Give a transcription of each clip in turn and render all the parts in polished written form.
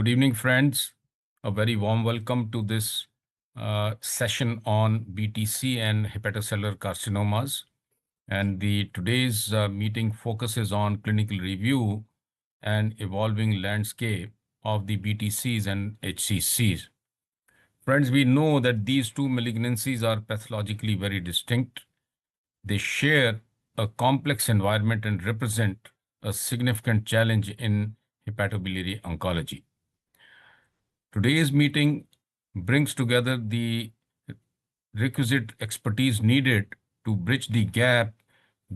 Good evening, friends. A very warm welcome to this session on BTC and hepatocellular carcinomas. And the today's meeting focuses on clinical review and evolving landscape of the BTCs and HCCs. Friends, we know that these two malignancies are pathologically very distinct. They share a complex environment and represent a significant challenge in hepatobiliary oncology. Today's meeting brings together the requisite expertise needed to bridge the gap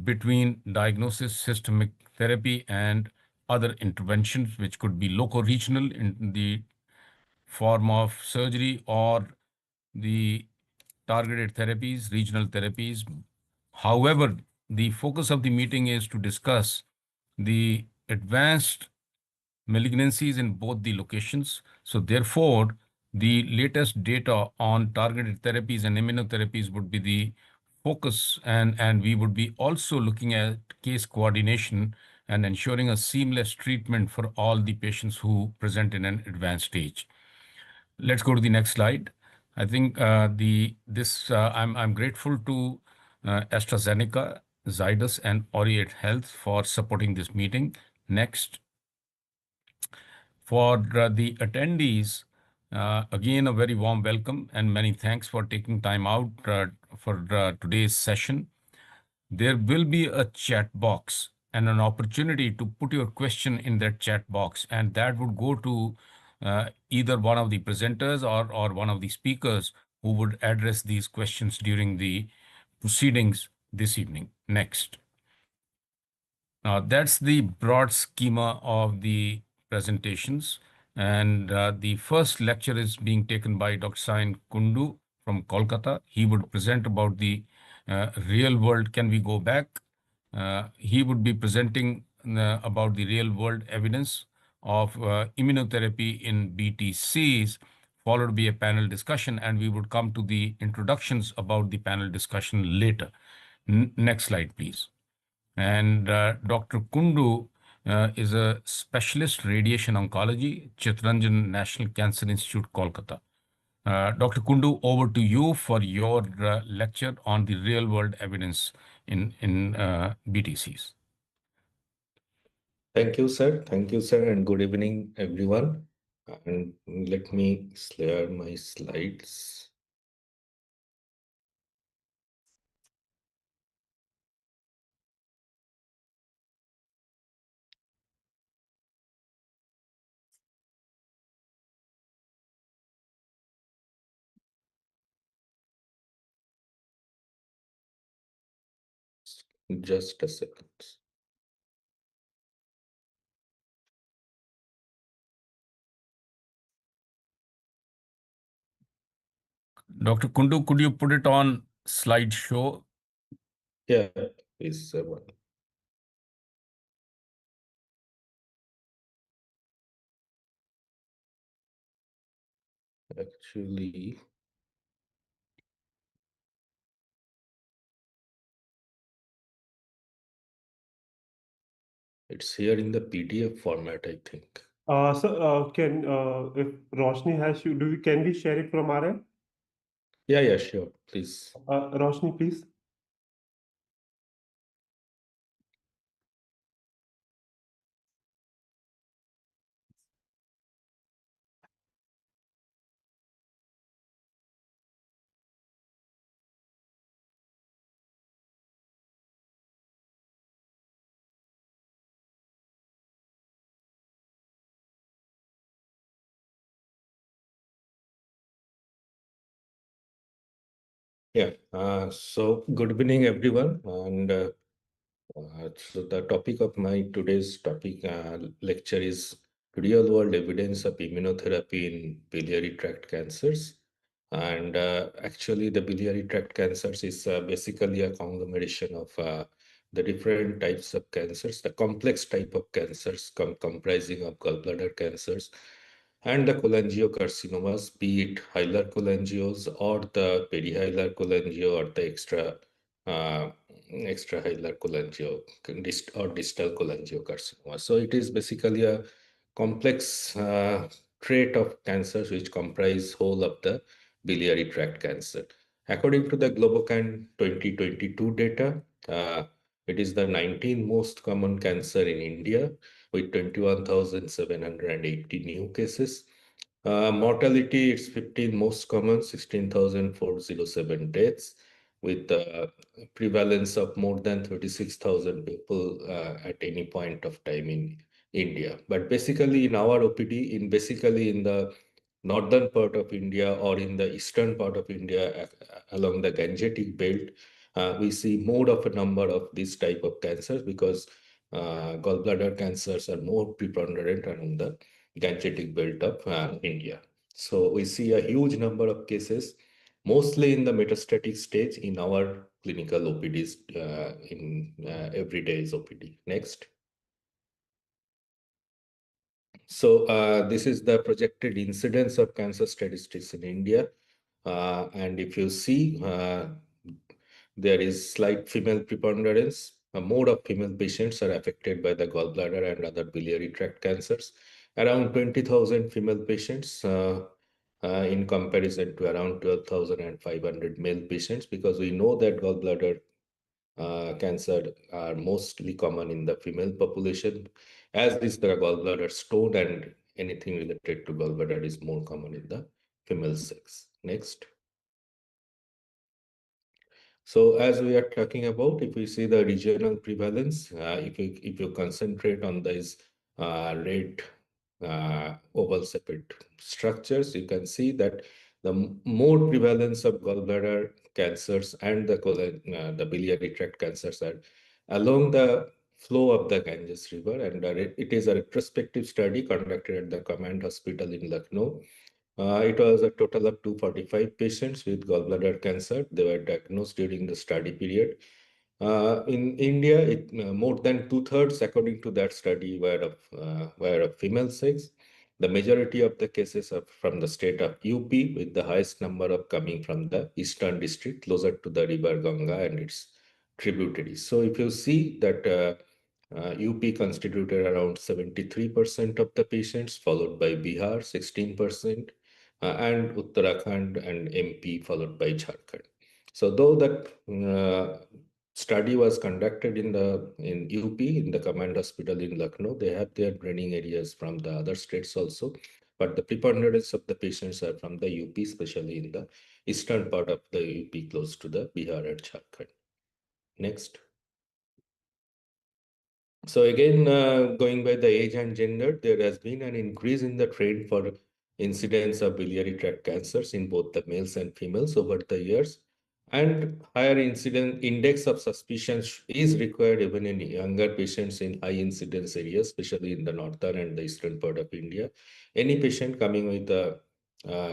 between diagnosis, systemic therapy, and other interventions, which could be loco-regional in the form of surgery or the targeted therapies, regional therapies. However, the focus of the meeting is to discuss the advanced malignancies in both the locations. So therefore, the latest data on targeted therapies and immunotherapies would be the focus, and we would be also looking at case coordination and ensuring a seamless treatment for all the patients who present in an advanced stage. Let's go to the next slide. I think I'm grateful to AstraZeneca, Zydus, and Oriate Health for supporting this meeting. Next. For the attendees, again, a very warm welcome and many thanks for taking time out for today's session. There will be a chat box and an opportunity to put your question in that chat box, and that would go to either one of the presenters or one of the speakers who would address these questions during the proceedings this evening. Next. That's the broad schema of the presentations. And the first lecture is being taken by Dr. Sain Kundu from Kolkata. He would present about the real world. Can we go back? He would be presenting about the real world evidence of immunotherapy in BTCs, followed by a panel discussion, and we would come to the introductions about the panel discussion later. Next slide, please. And Dr. Kundu is a specialist radiation oncology, Chittaranjan National Cancer Institute, Kolkata. Dr. Kundu, over to you for your lecture on the real-world evidence in BTCs. Thank you, sir. Thank you, sir, and good evening, everyone. And let me share my slides. Just a second. Dr. Kundu, could you put it on slideshow? Yeah, please, one. Actually, it's here in the PDF format, I think. So, if Roshni has you, can we share it from our end? Yeah, sure. Please. Roshni, please. Yeah. So good evening, everyone. And so the topic of my today's topic lecture is real-world evidence of immunotherapy in biliary tract cancers. And actually, the biliary tract cancers is basically a conglomeration of the different types of cancers, the complex type of cancers comprising of gallbladder cancers and the cholangiocarcinomas, be it hilar cholangios or the perihilar cholangio or the extrahilar cholangio or distal cholangiocarcinoma. So it is basically a complex trait of cancers which comprise whole of the biliary tract cancer. According to the Globocan 2022 data, it is the 19th most common cancer in India with 21,780 new cases. Mortality, it's 15 most common, 16,407 deaths with prevalence of more than 36,000 people at any point of time in India. But basically in our OPD, basically in the northern part of India or in the eastern part of India along the Gangetic belt, we see more of a number of this type of cancers because gallbladder cancers are more preponderant along the Gangetic belt of India. So we see a huge number of cases, mostly in the metastatic stage in our clinical OPDs in everyday's OPD. Next. So this is the projected incidence of cancer statistics in India. And if you see, there is slight female preponderance. More of female patients are affected by the gallbladder and other biliary tract cancers. Around 20,000 female patients in comparison to around 12,500 male patients, because we know that gallbladder cancer are mostly common in the female population, as is the gallbladder stone, and anything related to gallbladder is more common in the female sex. Next. So as we are talking about, if we see the regional prevalence, if you concentrate on these red oval separate structures, you can see that the more prevalence of gallbladder cancers and the biliary tract cancers are along the flow of the Ganges River, and it is a retrospective study conducted at the Command Hospital in Lucknow. It was a total of 245 patients with gallbladder cancer. They were diagnosed during the study period. In India, more than two-thirds, according to that study, were of female sex. The majority of the cases are from the state of UP, with the highest number of coming from the eastern district, closer to the river Ganga and its tributaries. So if you see that UP constituted around 73% of the patients, followed by Bihar, 16%, and Uttarakhand and MP, followed by Jharkhand. So though that study was conducted in UP, in the Command Hospital in Lucknow, they have their training areas from the other states also, but the preponderance of the patients are from the UP, especially in the eastern part of the UP, close to the Bihar and Jharkhand. Next. So again, going by the age and gender, there has been an increase in the trend for incidence of biliary tract cancers in both the males and females over the years. And higher index of suspicion is required even in younger patients in high incidence areas, especially in the northern and the eastern part of India. Any patient coming with a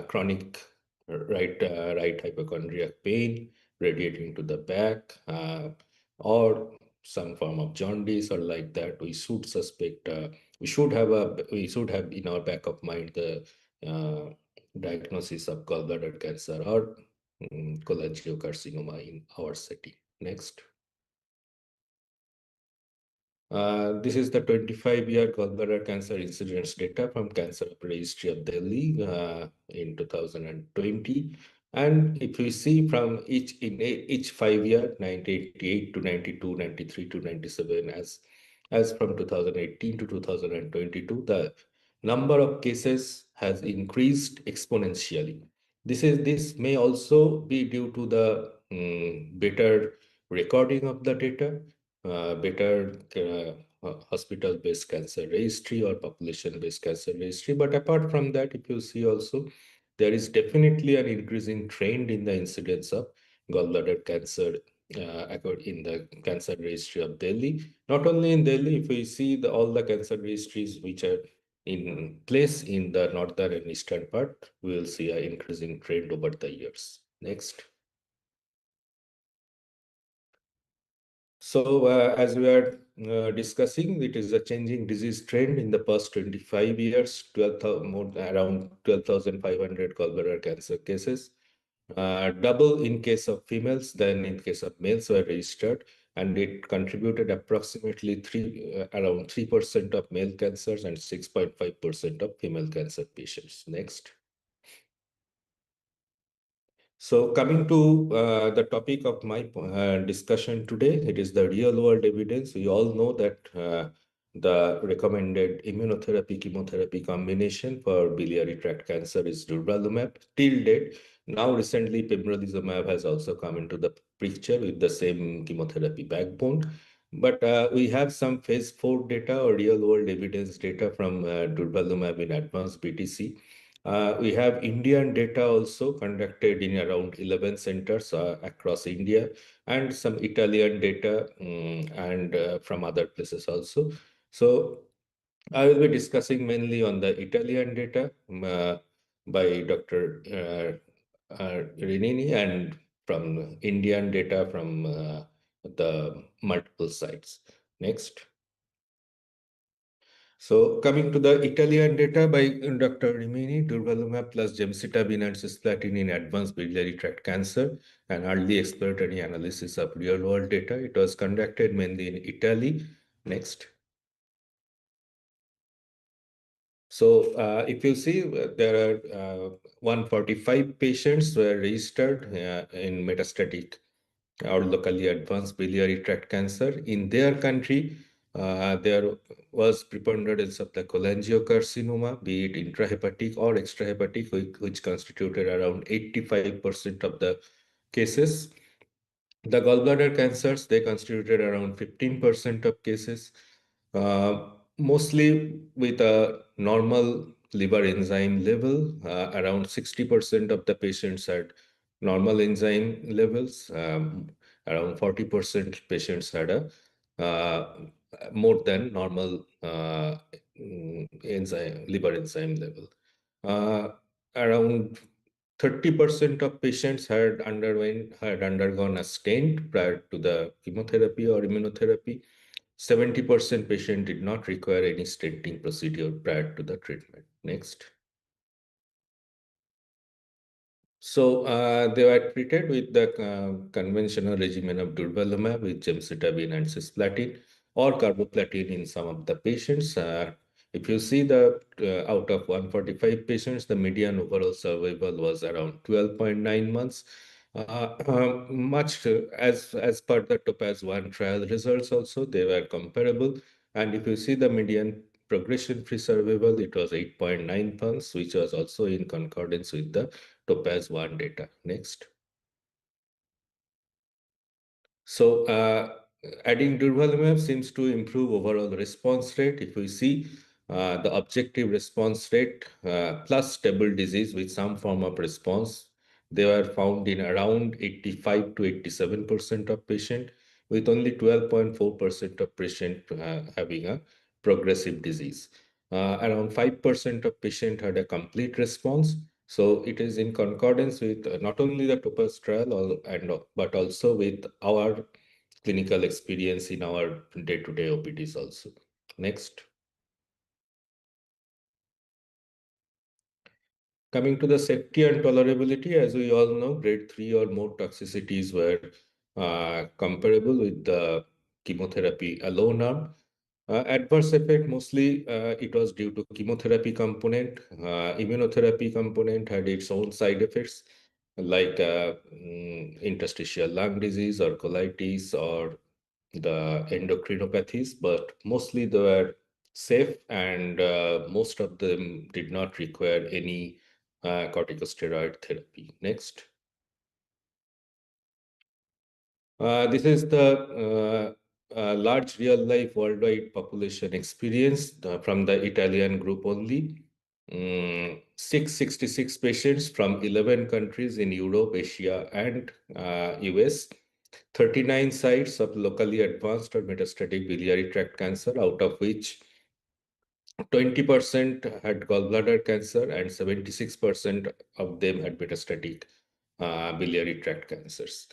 chronic right hypochondriac pain radiating to the back, or some form of jaundice or like that, we should suspect, we should have in our back of mind the diagnosis of gallbladder cancer or cholangiocarcinoma in our setting. Next. This is the 25-year gallbladder cancer incidence data from Cancer Registry of Delhi in 2020. And if we see from each 5 year, 1988 to 92, 93 to 97, as from 2018 to 2022, the number of cases has increased exponentially. This may also be due to the better recording of the data, better hospital-based cancer registry or population-based cancer registry. But apart from that, if you see also, there is definitely an increasing trend in the incidence of gallbladder cancer in the cancer registry of Delhi. Not only in Delhi, if we see all the cancer registries which are in place in the northern and eastern part, we will see an increasing trend over the years. Next. So as we are discussing, it is a changing disease trend in the past 25 years, around 12,500 gallbladder cancer cases. Double in case of females than in case of males were registered. and it contributed approximately around 3% of male cancers and 6.5% of female cancer patients. Next. So coming to the topic of my discussion today, it is the real world evidence. We all know that the recommended immunotherapy chemotherapy combination for biliary tract cancer is durvalumab till date. Now recently pembrolizumab has also come into the picture with the same chemotherapy backbone. But we have some phase 4 data or real world evidence data from durvalumab in advanced BTC. We have Indian data also conducted in around 11 centers across India, and some Italian data and from other places also. So I will be discussing mainly on the Italian data by Dr. Renini, and from Indian data from the multiple sites. Next. So coming to the Italian data by Dr. Rimini, durvalumab plus gemcitabine and cisplatin in advanced biliary tract cancer, and early exploratory analysis of real-world data. It was conducted mainly in Italy. Next. So if you see, there are 145 patients were registered in metastatic or locally advanced biliary tract cancer. In their country, there was preponderance of the cholangiocarcinoma, be it intrahepatic or extrahepatic, which constituted around 85% of the cases. The gallbladder cancers, they constituted around 15% of cases, mostly with a normal liver enzyme level. Around 60% of the patients had normal enzyme levels. Around 40% patients had a more than normal liver enzyme level. Around 30% of patients had undergone a stent prior to the chemotherapy or immunotherapy. 70% patient did not require any stenting procedure prior to the treatment. Next. So they were treated with the conventional regimen of durvalumab with gemcitabine and cisplatin or carboplatin in some of the patients. If you see the out of 145 patients, the median overall survival was around 12.9 months. Much as per the Topaz 1 trial results also, they were comparable. And if you see the median progression-free survival, it was 8.9 months, which was also in concordance with the Topaz 1 data. Next. So adding durvalumab seems to improve overall response rate. If we see the objective response rate plus stable disease with some form of response, they were found in around 85 to 87% of patient, with only 12.4% of patient having a progressive disease. Around 5% of patient had a complete response. So it is in concordance with not only the Topaz trial but also with our clinical experience in our day-to-day OPDs also. Next. Coming to the safety and tolerability, as we all know, grade 3 or more toxicities were comparable with the chemotherapy alone arm. Adverse effect, mostly it was due to chemotherapy component. Immunotherapy component had its own side effects, like interstitial lung disease or colitis or the endocrinopathies, but mostly they were safe, and most of them did not require any corticosteroid therapy. Next. This is the large real-life worldwide population experience from the Italian group only. 666 patients from 11 countries in Europe, Asia, and US. 39 sites of locally advanced or metastatic biliary tract cancer, out of which 20% had gallbladder cancer and 76% of them had metastatic biliary tract cancers.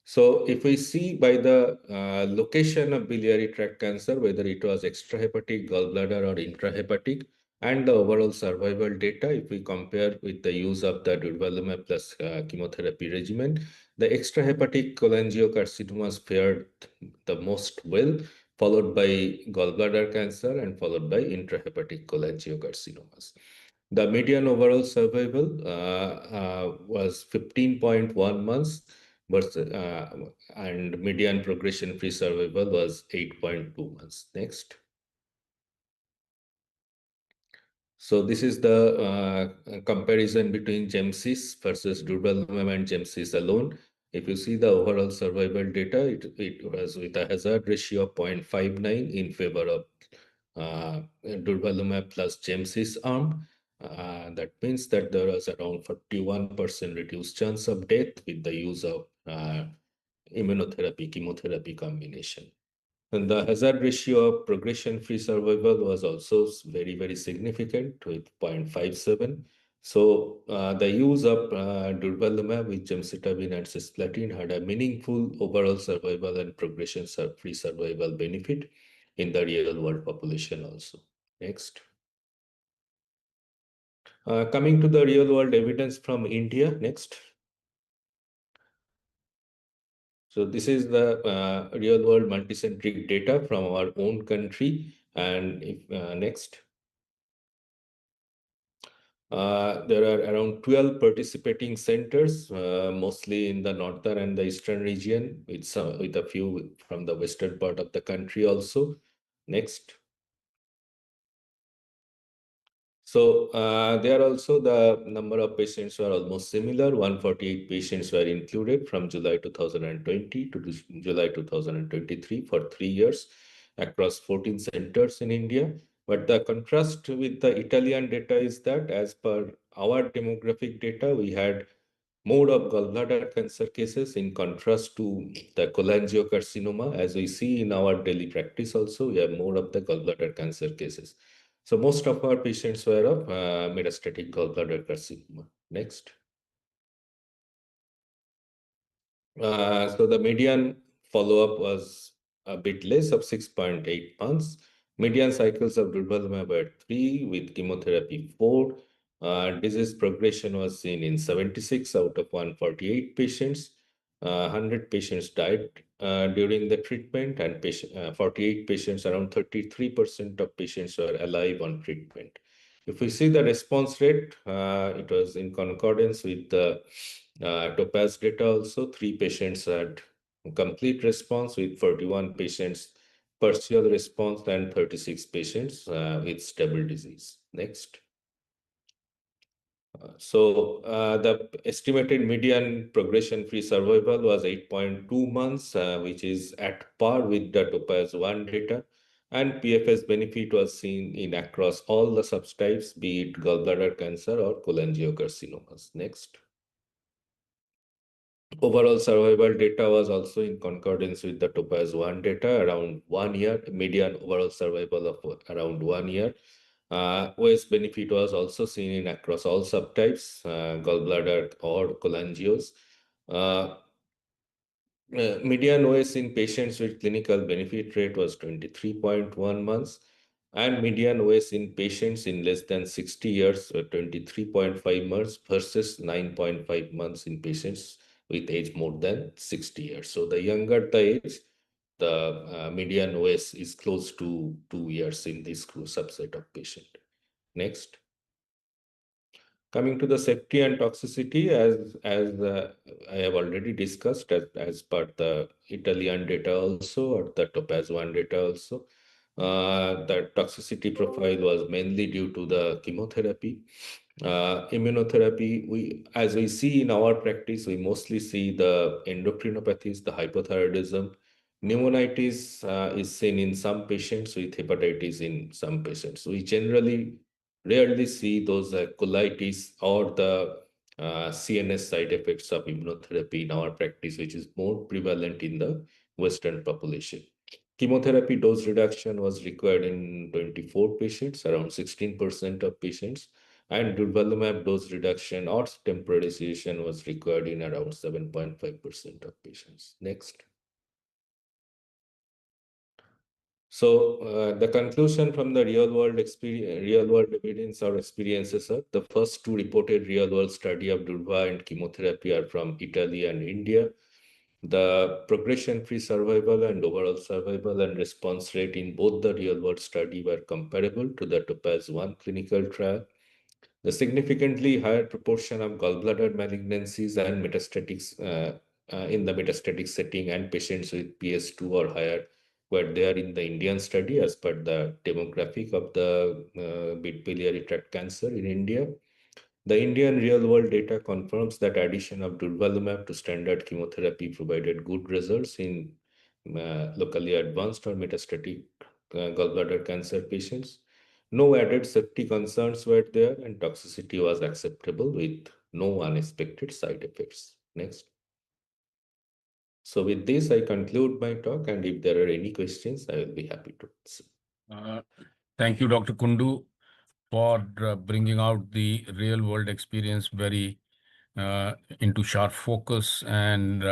So if we see by the location of biliary tract cancer, whether it was extrahepatic, gallbladder, or intrahepatic, And the overall survival data, if we compare with the use of the durvalumab plus chemotherapy regimen, the extrahepatic cholangiocarcinomas fared the most well, followed by gallbladder cancer and followed by intrahepatic cholangiocarcinomas. The median overall survival was 15.1 months, and median progression-free survival was 8.2 months. Next. So this is the comparison between Gemcis versus durvalumab and Gemcis alone. If you see the overall survival data, it was with a hazard ratio of 0.59 in favor of durvalumab plus Gemcis arm. That means that there was around 41% reduced chance of death with the use of immunotherapy, chemotherapy combination. And the hazard ratio of progression-free survival was also very, very significant with 0.57. So the use of durvalumab with gemcitabine and cisplatin had a meaningful overall survival and progression-free survival benefit in the real-world population also. Next. Coming to the real-world evidence from India. Next. So this is the real-world multicentric data from our own country. And if next. There are around 12 participating centers, mostly in the northern and the eastern region, with a few from the western part of the country also. Next. So there also the number of patients were almost similar. 148 patients were included from July 2020 to July 2023 for 3 years across 14 centers in India. But the contrast with the Italian data is that as per our demographic data, we had more of gallbladder cancer cases in contrast to the cholangiocarcinoma. As we see in our daily practice also, we have more of the gallbladder cancer cases. So most of our patients were of metastatic gallbladder carcinoma. Next. So the median follow-up was a bit less of 6.8 months. Median cycles of durvalumab were 3 with chemotherapy 4. Disease progression was seen in 76 out of 148 patients. 100 patients died during the treatment, and 48 patients, around 33% of patients were alive on treatment. If we see the response rate, it was in concordance with the Topaz data also. 3 patients had complete response with 41 patients partial response and 36 patients with stable disease. Next. So the estimated median progression-free survival was 8.2 months, which is at par with the Topaz 1 data. And PFS benefit was seen in across all the subtypes, be it gallbladder cancer or cholangiocarcinomas. Next. Overall survival data was also in concordance with the Topaz 1 data, around 1 year, median overall survival of around 1 year. OS benefit was also seen in across all subtypes, gallbladder or cholangios. Median OS in patients with clinical benefit rate was 23.1 months, and median OS in patients in less than 60 years were 23.5 months versus 9.5 months in patients with age more than 60 years. So the younger the age, the median OS is close to 2 years in this subset of patient. Next. Coming to the safety and toxicity, as I have already discussed, as per the Italian data also, or the Topaz 1 data also, the toxicity profile was mainly due to the chemotherapy. Immunotherapy, as we see in our practice, we mostly see the endocrinopathies, the hypothyroidism. Pneumonitis is seen in some patients, with hepatitis in some patients. We generally rarely see those colitis or the CNS side effects of immunotherapy in our practice, which is more prevalent in the Western population. Chemotherapy dose reduction was required in 24 patients, around 16% of patients, and durvalumab dose reduction or temporary cessation was required in around 7.5% of patients. Next. So the conclusion from the real-world evidence or experiences are the first two reported real-world study of durva and chemotherapy are from Italy and India. The progression-free survival and overall survival and response rate in both the real-world study were comparable to the Topaz-1 clinical trial. The significantly higher proportion of gallbladder malignancies and metastatics in the metastatic setting and patients with PS2 or higher were there in the Indian study as per the demographic of the biliary tract cancer in India. The Indian real-world data confirms that addition of durvalumab to standard chemotherapy provided good results in locally advanced or metastatic gallbladder cancer patients. No added safety concerns were there and toxicity was acceptable with no unexpected side effects. Next. So with this, I conclude my talk, and if there are any questions, I will be happy to answer. Thank you, Dr. Kundu, for bringing out the real world experience very into sharp focus. And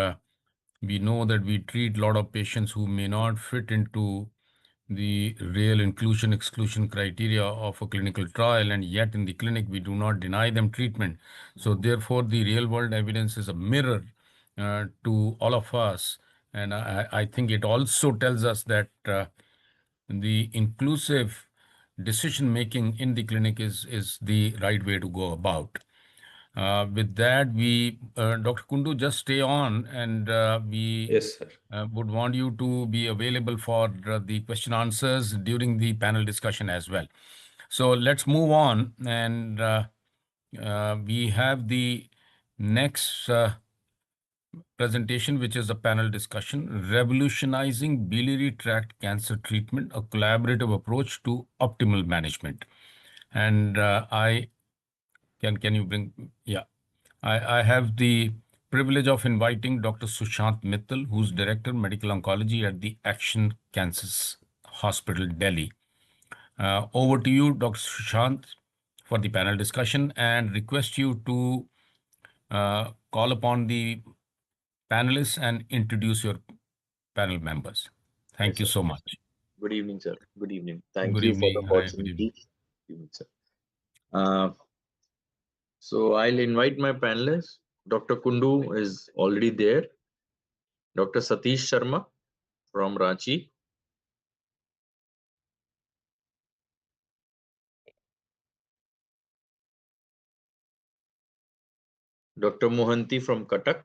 we know that we treat a lot of patients who may not fit into the real inclusion exclusion criteria of a clinical trial, and yet in the clinic we do not deny them treatment. So therefore the real world evidence is a mirror to all of us, and I think it also tells us that the inclusive decision making in the clinic is the right way to go about. With that, Dr. Kundu, just stay on, and we Yes, sir. would want you to be available for the question answers during the panel discussion as well. So let's move on, and we have the next presentation, which is a panel discussion, Revolutionizing Biliary Tract Cancer Treatment, a Collaborative Approach to Optimal Management. And can you bring, yeah. I have the privilege of inviting Dr. Sushant Mittal, who's Director, Medical Oncology at the Action Cancer Hospital, Delhi. Over to you, Dr. Sushant, for the panel discussion, and request you to call upon the panelists and introduce your panel members. Thank Yes, you sir. so Yes, much. sir. Good evening, sir. Good evening. Thank Good you for the evening. Hi, good evening. opportunity. Good evening, sir. So I'll invite my panelists. Dr. Kundu is already there. Dr. Satish Sharma from Ranchi. Dr. Mohanty from Cuttack.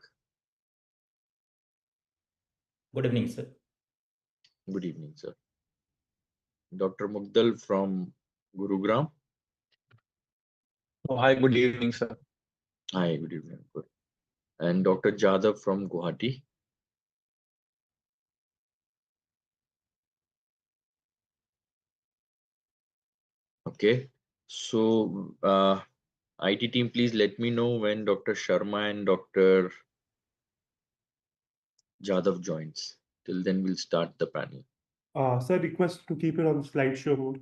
Good evening, sir. Good evening, sir. Dr. Mugdal from Gurugram. Oh, hi, good evening, sir. Hi, good evening. Good. And Dr. Jadhav from Guwahati. Okay. So IT team, please let me know when Dr. Sharma and Dr. Jadhav joins. Till then, we'll start the panel. Sir, request to keep it on slideshow mode.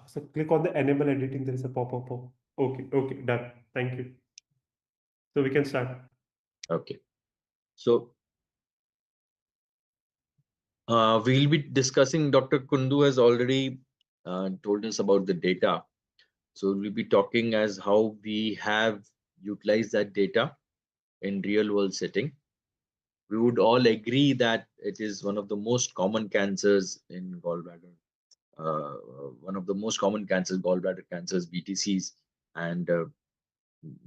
So click on the enable editing. There is a pop-up. Okay, okay, done. Thank you. So we can start. Okay. So we'll be discussing, Dr. Kundu has already told us about the data. So we'll be talking as how we have utilized that data in real world setting. We would all agree that it is one of the most common cancers in gallbladder. One of the most common cancers, gallbladder cancers, BTCs. And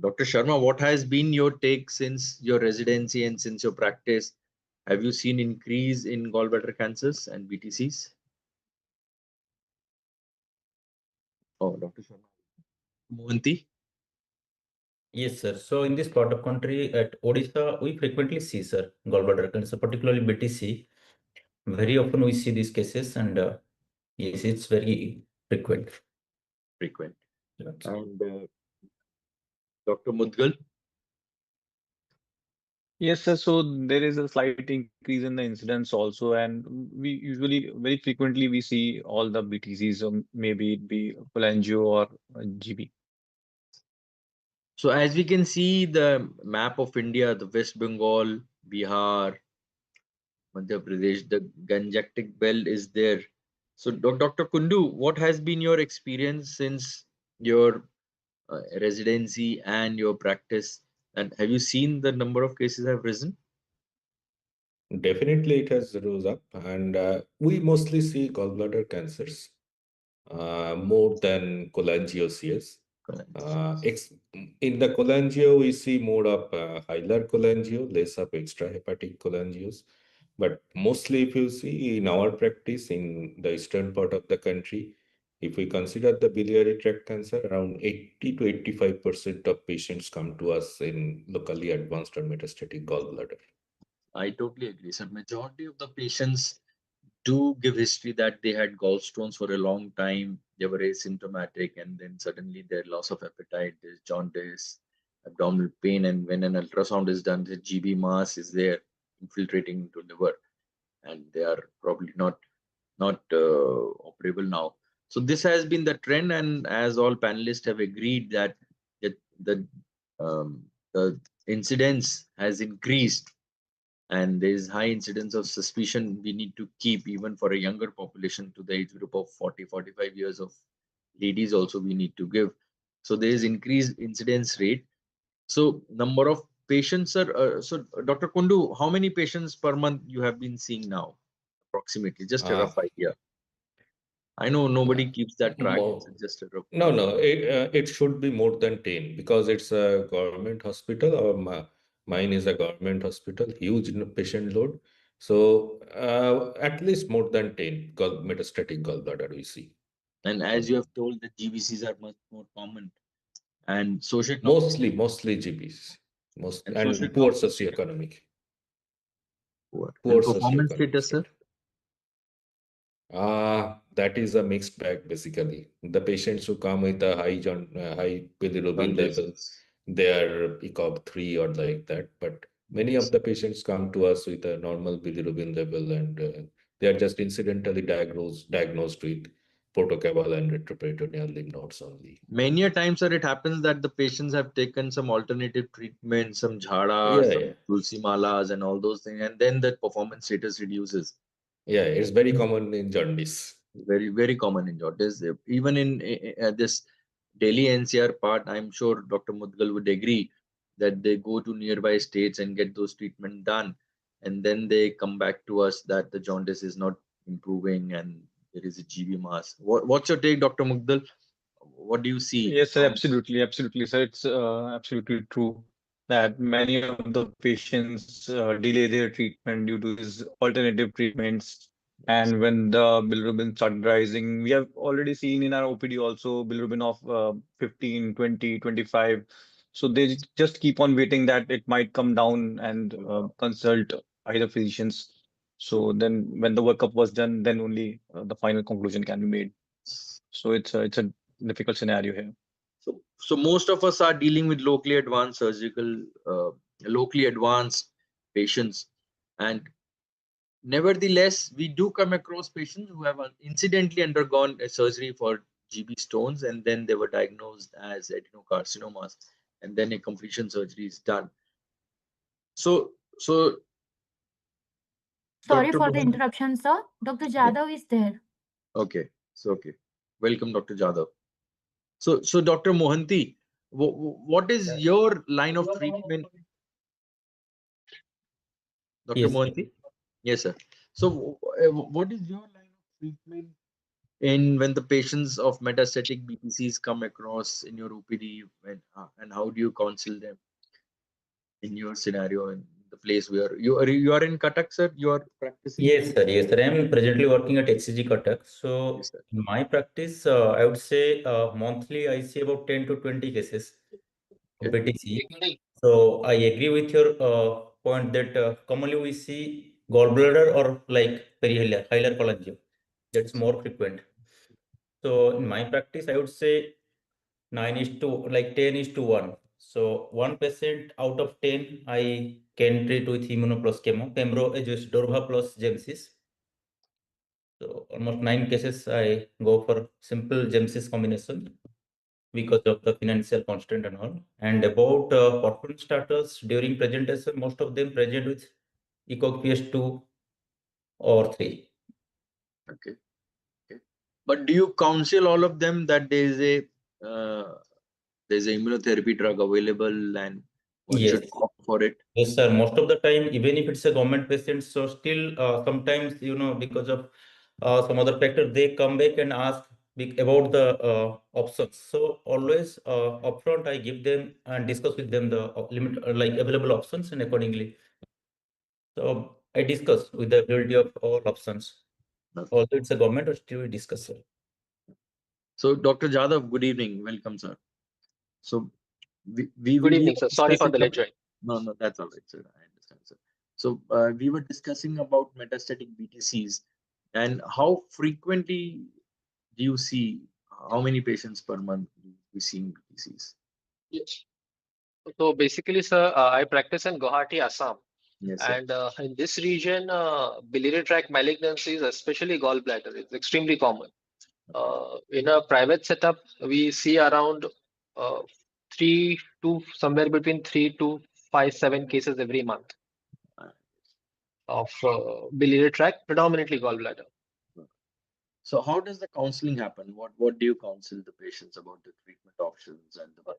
Dr. Sharma, what has been your take since your residency and since your practice? Have you seen increase in gallbladder cancers and BTCs? Oh, Dr. Sharma. Mohanty? Yes, sir. So in this part of country at Odisha, we frequently see, sir, gallbladder cancer, particularly BTC. Very often we see these cases, and yes, it's very frequent. Frequent. Yes. And Dr. Mudgal? Yes, sir. So there is a slight increase in the incidence also, and we usually very frequently we see all the BTCs, maybe it be cholangio or GB. So as we can see the map of India, the West Bengal, Bihar, Madhya Pradesh, the Gangetic belt is there. So, Dr. Kundu, what has been your experience since your residency and your practice? And have you seen the number of cases have risen? Definitely, it has rose up, and we mostly see gallbladder cancers more than cholangiocysts. In the cholangio, we see more of hilar cholangio, less of extrahepatic cholangios. But mostly, if you see in our practice in the eastern part of the country, if we consider the biliary tract cancer, around 80 to 85% of patients come to us in locally advanced or metastatic gallbladder. I totally agree. So, majority of the patients do give history that they had gallstones for a long time. They were asymptomatic, and then suddenly their loss of appetite, there's jaundice, abdominal pain, and when an ultrasound is done, the GB mass is there infiltrating into liver, and they are probably not operable now. So this has been the trend, and as all panelists have agreed that the the incidence has increased, and there is high incidence of suspicion we need to keep even for a younger population to the age group of 40-45 years of ladies also we need to give. So there is increased incidence rate. So number of patients are so Dr. Kundu, how many patients per month you have been seeing now approximately? Just a Uh, rough idea. I know nobody uh, keeps that track. more, It's just a rough. no, it should be more than 10 because it's a government hospital, or mine is a government hospital, huge patient load. So at least more than 10 metastatic gallbladder we see. And as you have told, the GBCs are much more common and socioeconomic Mostly GPs, and and poor socioeconomic socioeconomic, poor. poor And performance socioeconomic status, sir? state. That is a mixed bag basically. The patients who come with a high bilirubin level, Jaundice. they are ECOG 3 or like that. But many of the patients come to us with a normal bilirubin level, and they are just incidentally diagnosed with portocabal and retroperitoneal lymph nodes only. Many a times, sir, it happens that the patients have taken some alternative treatment, some jhada, Yeah, some yeah. tulsi malas, and all those things, and then the performance status reduces. Yeah, it's very common in jaundice. Very, very common in jaundice. Even in this Delhi NCR part, I'm sure Dr. Mudgal would agree that they go to nearby states and get those treatment done, and then they come back to us that the jaundice is not improving and there is a GB mass. What's your take, Dr. Mudgal? What do you see? Yes, sir, absolutely, absolutely, sir. It's absolutely true that many of the patients delay their treatment due to these alternative treatments. And when the bilirubin started rising, we have already seen in our OPD also bilirubin of 15, 20, 25. So they just keep on waiting that it might come down and consult either physicians. So then when the workup was done, then only the final conclusion can be made. So it's a difficult scenario here. So most of us are dealing with locally advanced surgical, locally advanced patients, and nevertheless, we do come across patients who have incidentally undergone a surgery for GB stones, and then they were diagnosed as adenocarcinomas, and then a completion surgery is done. So Sorry Dr. for the Mohan, interruption, sir. Dr. yeah, Jadhav is there. okay, so okay, welcome, Dr. Jadhav. So Dr. Mohanty, what is your line of treatment, Dr. Yes, Mohanty? Yes, sir. So, what is your line of treatment in when the patients of metastatic BPCs come across in your OPD, and how do you counsel them in your scenario in the place where you are in Cuttack, sir? You are practicing? yes, sir. Yes, sir. I am presently working at HCG Kotak. So Yes, sir. in my practice, I would say monthly I see about 10 to 20 cases of Okay. BTC. So I agree with your point that commonly we see gallbladder or like hilar cholangio. That's more frequent. So in my practice, I would say 9 is to like 10 is to 1. So one patient out of 10 I can treat with immuno plus pembro is Durva plus Gemcis. So almost 9 cases I go for simple Gemcis combination because of the financial constraint and all. And about performance status during presentation, most of them present with ECOG PS2 or 3. Okay. Okay. But do you counsel all of them that there's a immunotherapy drug available and one Yes. should opt for it? Yes, sir. Most of the time, even if it's a government patient, so still sometimes, because of some other factor, they come back and ask about the options. So always upfront, I give them and discuss with them the limit, like available options, and accordingly. So I discuss with the availability of all options. Okay. Although it's a government, or still we discuss, sir. So Dr. Jadhav, good evening. Welcome, sir. So we Good evening, were sir. Sorry for discussing the late join. No, that's all right, sir. I understand, sir. So we were discussing about metastatic BTCs and how frequently do you see, how many patients per month do you see in BTCs? Yes. So basically, sir, I practice in Guwahati, Assam. Yes, sir. And in this region, biliary tract malignancies, especially gallbladder, is extremely common. In a private setup, we see around 3 to somewhere between 3 to 5, 7 cases every month of biliary tract, predominantly gallbladder. So how does the counseling happen? What do you counsel the patients about the treatment options and the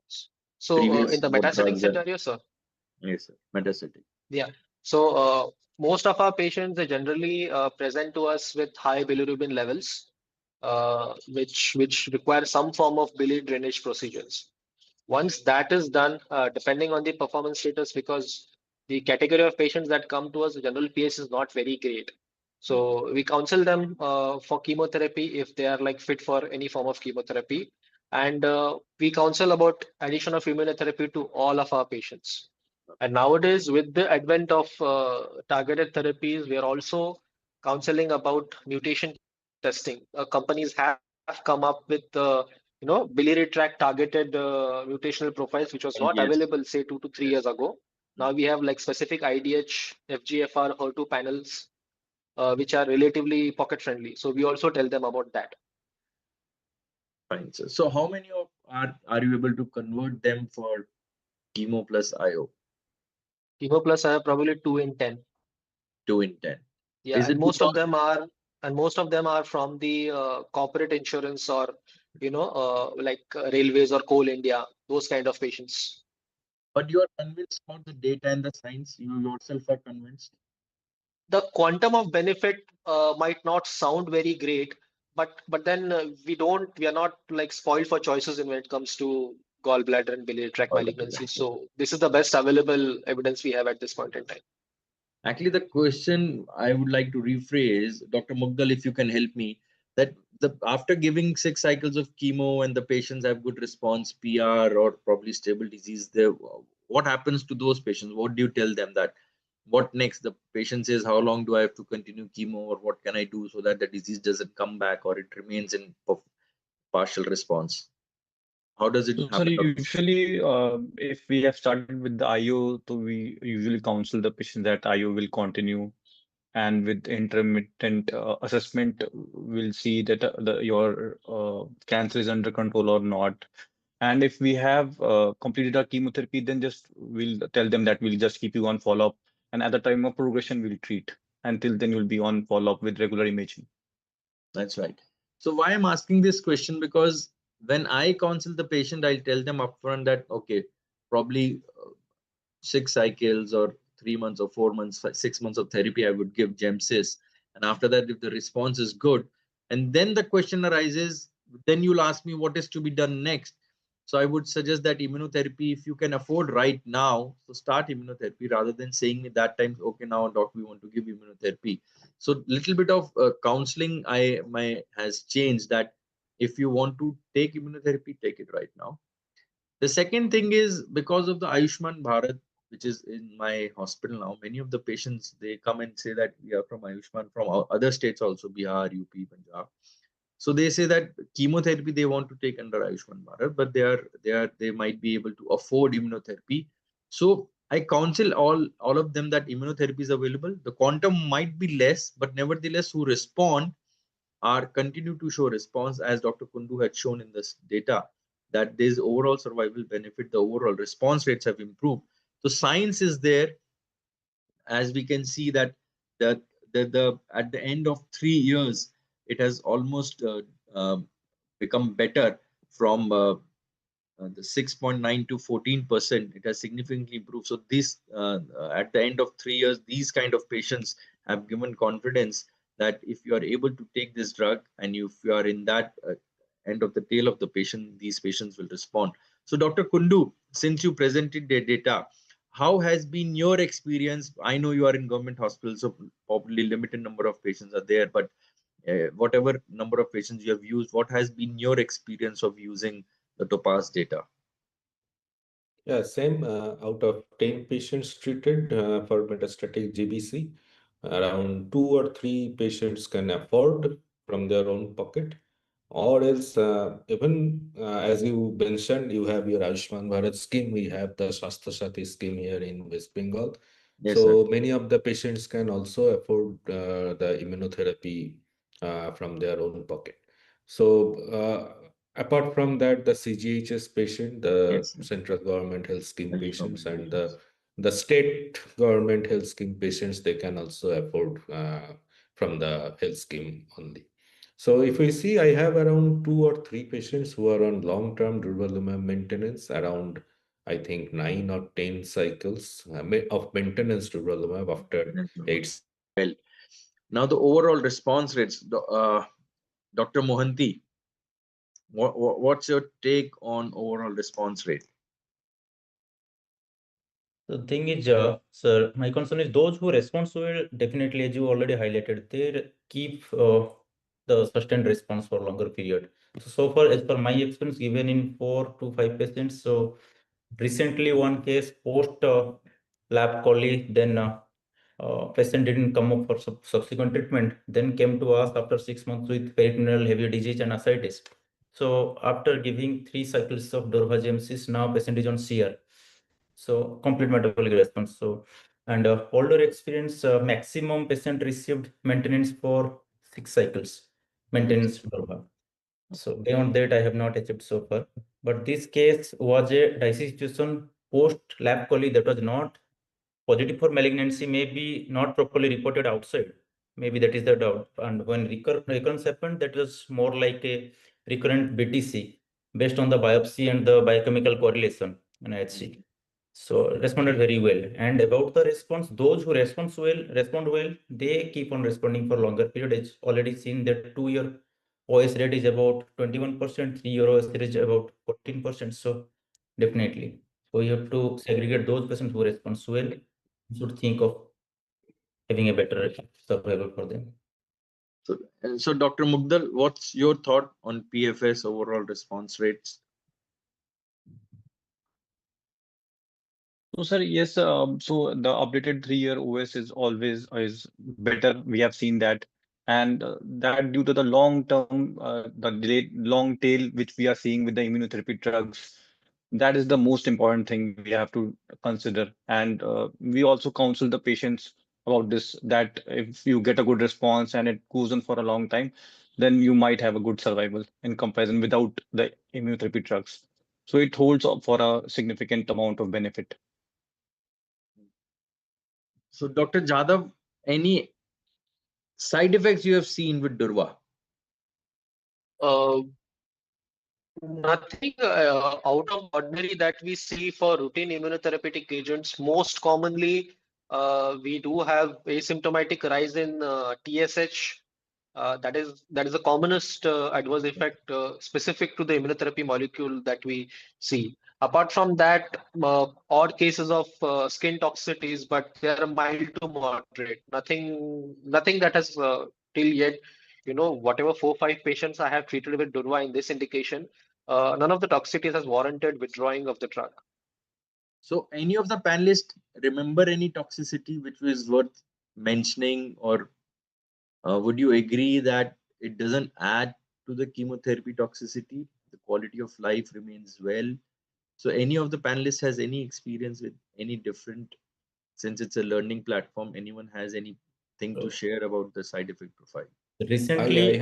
So previous in the what metastatic drugs and scenario, sir. yes, sir, metastatic. Yeah. So most of our patients, they generally present to us with high bilirubin levels, which require some form of biliary drainage procedures. Once that is done, depending on the performance status, because the category of patients that come to us, the general PS is not very great. So we counsel them for chemotherapy if they are like fit for any form of chemotherapy. And we counsel about addition of immunotherapy to all of our patients. And nowadays, with the advent of targeted therapies, we are also counseling about mutation testing. Companies have come up with biliary tract targeted mutational profiles, which was not Yes. available say 2 to 3 years ago. Now we have like specific IDH, FGFR, HER2 panels, which are relatively pocket friendly. So we also tell them about that. Fine, sir. So how many of are you able to convert them for chemo plus IO? Chemo plus I have probably 2 in 10. 2 in 10. Yeah, Is and it most of because them are from the corporate insurance or like railways or Coal India, those kind of patients. but you are convinced about the data and the science? You yourself are convinced? The quantum of benefit might not sound very great, but then we are not like spoiled for choices when it comes to gallbladder and biliary tract All of it. malignancy. So this is the best available evidence we have at this point in time. Actually, the question I would like to rephrase, Dr. Mugdal, if you can help me, that after giving 6 cycles of chemo and the patients have good response, PR or probably stable disease, there, what happens to those patients? What do you tell them that? What next? The patient says, how long do I have to continue chemo, or what can I do so that the disease doesn't come back or it remains in partial response? How does it So, sir, happen, Dr.? usually, if we have started with the IO, so we usually counsel the patient that IO will continue, and with intermittent assessment, we'll see that your cancer is under control or not. And if we have completed our chemotherapy, then just we'll tell them that we'll just keep you on follow-up, and at the time of progression, we'll treat. Until then, you'll be on follow-up with regular imaging. That's right. So why I'm asking this question, because when I counsel the patient, I'll tell them upfront that, okay, probably 6 cycles or 3 months or 4 months, 6 months of therapy, I would give GemCis. And after that, if the response is good, and then the question arises, then you'll ask me what is to be done next. So I would suggest that immunotherapy, if you can afford right now, so start immunotherapy rather than saying me that time, okay, now doc, we want to give immunotherapy. So little bit of counseling has changed that if you want to take immunotherapy, take it right now. The second thing is because of the Ayushman Bharat, which is in my hospital now, many of the patients, they come and say that we are from Ayushman, from other states also, Bihar, UP, Punjab. So they say that chemotherapy they want to take under Ayushman Bharat, but they might be able to afford immunotherapy. So I counsel all of them that immunotherapy is available. The quantum might be less, but nevertheless, who respond are continue to show response, as Dr. Kundu had shown in this data, that there's overall survival benefit, the overall response rates have improved. So science is there, as we can see that at the end of 3 years, it has almost become better from the 6.9 to 14%. It has significantly improved. So this at the end of 3 years, these kind of patients have given confidence that if you are able to take this drug and if you are in that end of the tail of the patient, these patients will respond. So Dr. Kundu, since you presented the data, how has been your experience? I know you are in government hospitals, so probably limited number of patients are there, but whatever number of patients you have used, what has been your experience of using the Topaz data? Yeah, same. Out of 10 patients treated for metastatic GBC, around 2 or 3 patients can afford from their own pocket. Or else, even as you mentioned, you have your Ayushman Bharat scheme, we have the Swasthya Sathi scheme here in West Bengal. Yes, sir. So many of the patients can also afford the immunotherapy from their own pocket. So apart from that, the CGHS patient, the Yes, sir. central government health scheme Health patients, government and patients. the state government health scheme patients, they can also afford from the health scheme only. So if we see, I have around 2 or 3 patients who are on long-term durvalumab maintenance, around I think 9 or 10 cycles of maintenance durvalumab after Maintenance. Well, now the overall response rates, Dr. Mohanty, what's your take on overall response rate? The thing is, sir, my concern is those who respond so well, definitely, as you already highlighted, they keep the sustained response for longer period. So far, as per my experience, given in 4 to 5 patients, so recently one case post lab chole, then patient didn't come up for subsequent treatment, then came to us after 6 months with peritoneal heavy disease and ascites. So after giving 3 cycles of dorvagemcis, now patient is on CR. So complete metabolic response. So and older experience, maximum patient received maintenance for 6 cycles, maintenance durva. So beyond that, I have not achieved so far. But this case was a disease situation post lab chole that was not positive for malignancy, may be not properly reported outside. Maybe that is the doubt. And when recurrence happened, that was more like a recurrent BTC based on the biopsy and the biochemical correlation in IHC. So responded very well. And about the response, those who respond well, they keep on responding for longer period. It's already seen that 2-year OS rate is about 21%, 3-year OS rate is about 14%. So definitely. So you have to segregate those patients who respond well. You should think of having a better survival for them. So Dr. Mugdal, what's your thought on PFS overall response rates? So, sir, yes. So the updated 3-year OS is always is better. We have seen that, and that due to the long-term, the delayed long tail which we are seeing with the immunotherapy drugs, that is the most important thing we have to consider. And we also counsel the patients about this, that if you get a good response and it goes on for a long time, then you might have a good survival in comparison without the immunotherapy drugs. So it holds up for a significant amount of benefit. So Dr. Jadhav, any side effects you have seen with Durva? Nothing out of ordinary that we see for routine immunotherapeutic agents. Most commonly, we do have asymptomatic rise in TSH. That is the commonest adverse effect specific to the immunotherapy molecule that we see. Apart from that, odd cases of skin toxicities, but they are mild to moderate. Nothing that has till yet, whatever 4 or 5 patients I have treated with Durva in this indication, none of the toxicities has warranted withdrawing of the drug. So any of the panelists remember any toxicity which was worth mentioning, or would you agree that it doesn't add to the chemotherapy toxicity? The quality of life remains well. So any of the panelists has any experience with any different, since it's a learning platform, anyone has anything to So share about the side effect profile? recently,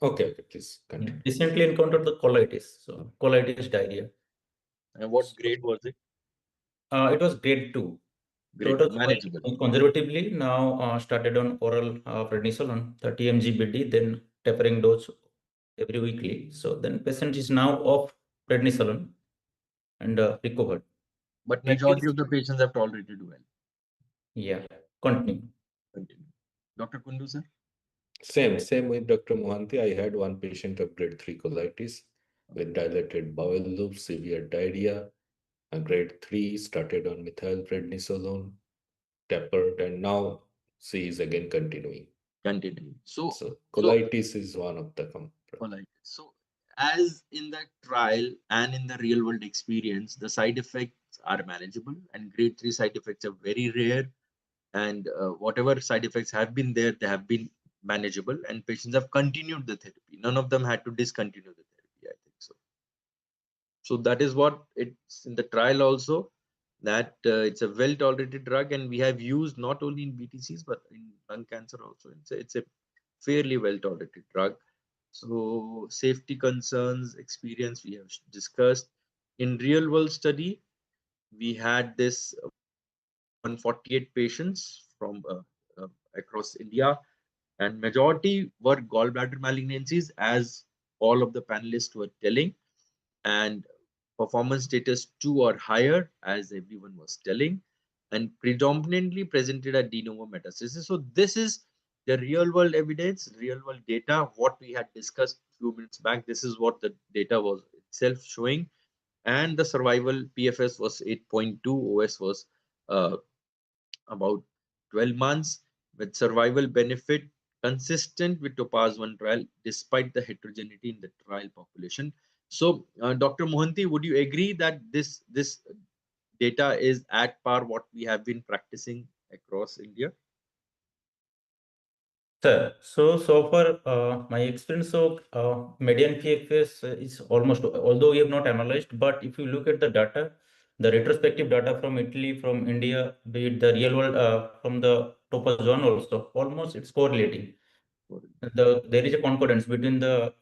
Okay, please continue. recently encountered the colitis. So colitis diarrhea. And what So, grade was it? it was grade 2. Great, Total manageable. conservatively now started on oral prednisolone 30 mg BD, then tapering dose every weekly. So then patient is now off prednisolone and recovered. But Previous- majority of the patients have tolerated well. Yeah, continue. Continue. Dr. Kundu, sir? Same with Dr. Mohanty. I had one patient of grade 3 colitis with dilated bowel loop, severe diarrhea. A grade 3 started on methylprednisolone, tapered, and now she is again continuing. Continue. So Colitis is one of the colitis. So as in the trial and in the real world experience, the side effects are manageable, and grade 3 side effects are very rare. And whatever side effects have been there, they have been manageable, and patients have continued the therapy. None of them had to discontinue the therapy, I think so. So that is what it's in the trial also, that it's a well tolerated drug, and we have used not only in BTCs but in lung cancer also. It's a fairly well tolerated drug. So safety concerns, experience we have discussed. In real world study, we had this 148 patients from across India, and majority were gallbladder malignancies, as all of the panelists were telling, and performance status 2 or higher, as everyone was telling, and predominantly presented a de novo metastasis. So this is the real world evidence, real world data, what we had discussed a few minutes back. This is what the data was itself showing, and the survival PFS was 8.2, OS was about 12 months, with survival benefit consistent with Topaz 1 trial despite the heterogeneity in the trial population. So Dr. Mohanty, would you agree that this data is at par what we have been practicing across India? Sir, so far my experience of median PFS is almost, although we have not analyzed, but if you look at the data, the retrospective data from Italy, from India, be it the real world from the Topaz 1 also, almost it's correlating. There is a concordance between the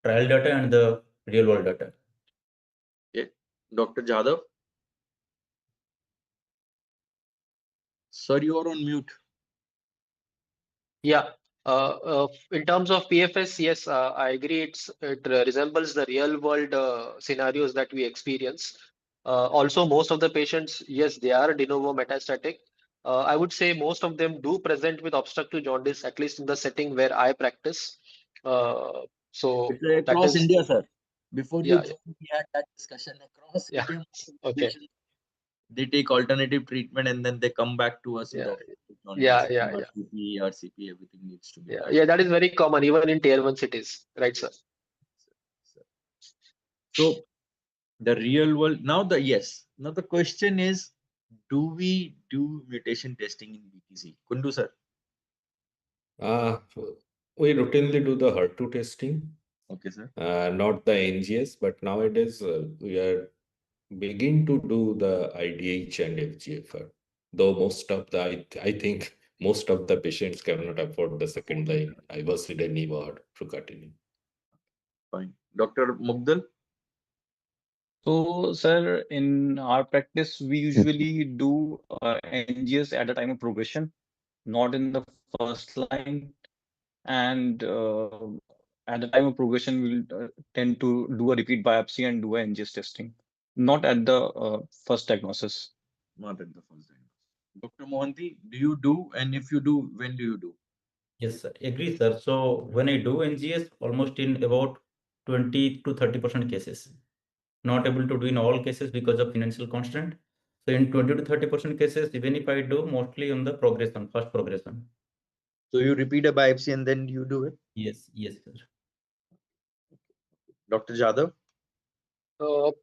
trial data and the real world data. Okay. Dr. Jadhav? Sir, you are on mute. Yeah. In terms of PFS, yes, I agree. It resembles the real world scenarios that we experience. Also, most of the patients, yes, they are de novo metastatic. I would say most of them do present with obstructive jaundice, at least in the setting where I practice. So It's that across is, India, sir. Before you yeah, joined, we had that discussion across yeah. India. Most of the Okay. patients, they take alternative treatment and then they come back to us with Yeah, obstructive yeah, jaundice, yeah, yeah, RCP, RCP, everything needs to be yeah, done. yeah. That is very common, even in tier 1 cities, right, sir? So the real world now, now the question is, do we do mutation testing in BTC? Kundu sir? We routinely do the HER2 testing, Okay, sir. not the NGS, but nowadays we are beginning to do the IDH and FGFR. Though most of the, I think most of the patients cannot afford the second line ivosidenib or fruquintinib. Fine. Dr. Mugdal? So, sir, in our practice, we usually do NGS at the time of progression, not in the first line. And at the time of progression, we'll tend to do a repeat biopsy and do a NGS testing, not at the first diagnosis. Not at the first time. Dr. Mohanty, do you do? And if you do, when do you do? Yes, sir. Agree, sir. So when I do NGS, almost in about 20 to 30% cases. Not able to do in all cases because of financial constraint. So in 20 to 30% cases, even if I do, mostly on the progression, first progression. So you repeat a biopsy and then you do it? Yes, yes, sir. Dr. Jadhav?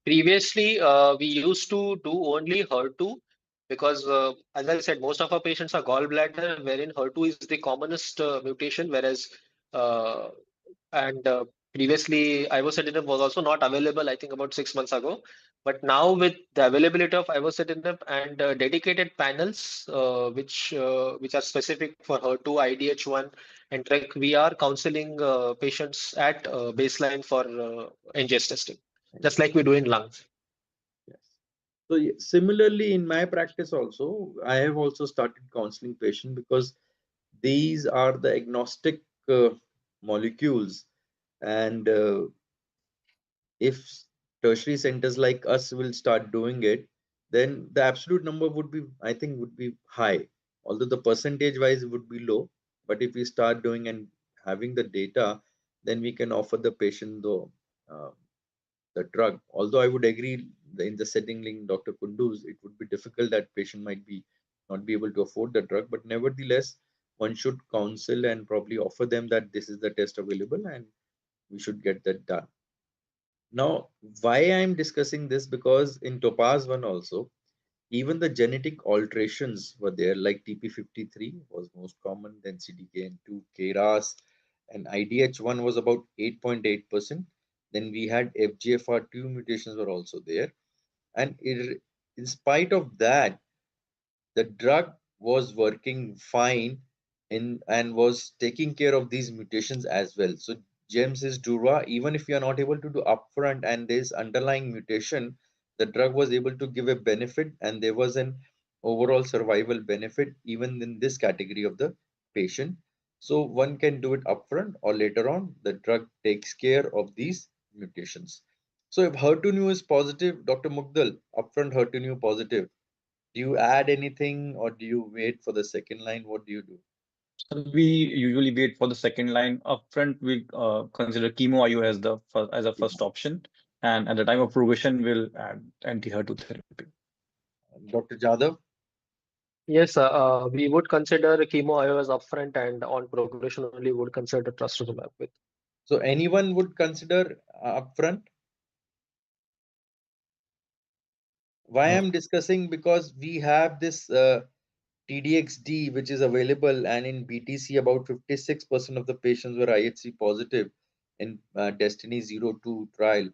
Previously, we used to do only HER2 because, as I said, most of our patients are gallbladder, wherein HER2 is the commonest mutation, whereas uh, and previously ivosidenib was also not available, I think about 6 months ago. But now with the availability of ivosidenib and dedicated panels, which are specific for HER2, IDH1, and TREC, we are counseling patients at baseline for NGS testing, just like we do in lungs. Yes. So similarly, in my practice also, I have also started counseling patients because these are the agnostic molecules, and if tertiary centers like us will start doing it, then the absolute number would be, I think, would be high, although the percentage wise would be low. But if we start doing and having the data, then we can offer the patient uh, the drug. Although I would agree in the setting link Dr. Kunduz, it would be difficult that patient might be not be able to afford the drug, but nevertheless, one should counsel and probably offer them that this is the test available and we should get that done. Now, why I'm discussing this, because in Topaz 1 also, even the genetic alterations were there, like TP53 was most common, then CDKN2, KRAS, and IDH1 was about 8.8%. Then we had FGFR2 mutations were also there. And in spite of that, the drug was working fine in and was taking care of these mutations as well. So James is Dura, even if you are not able to do upfront and there's underlying mutation, the drug was able to give a benefit and there was an overall survival benefit even in this category of the patient. So one can do it upfront or later on, the drug takes care of these mutations. So if HER2/neu is positive, Dr. Mugdal, upfront HER2/neu positive, do you add anything or do you wait for the second line? What do you do? So we usually wait for the second line. Upfront, we consider chemo IO as as a first option, and at the time of progression, we'll add anti-HER2 therapy. Dr. Jadhav? Yes, we would consider chemo IO as upfront, and on progression only would consider trastuzumab with. So anyone would consider upfront? Why No. I'm discussing, because we have this TDXD which is available, and in BTC about 56% of the patients were IHC positive in Destiny 02 trial.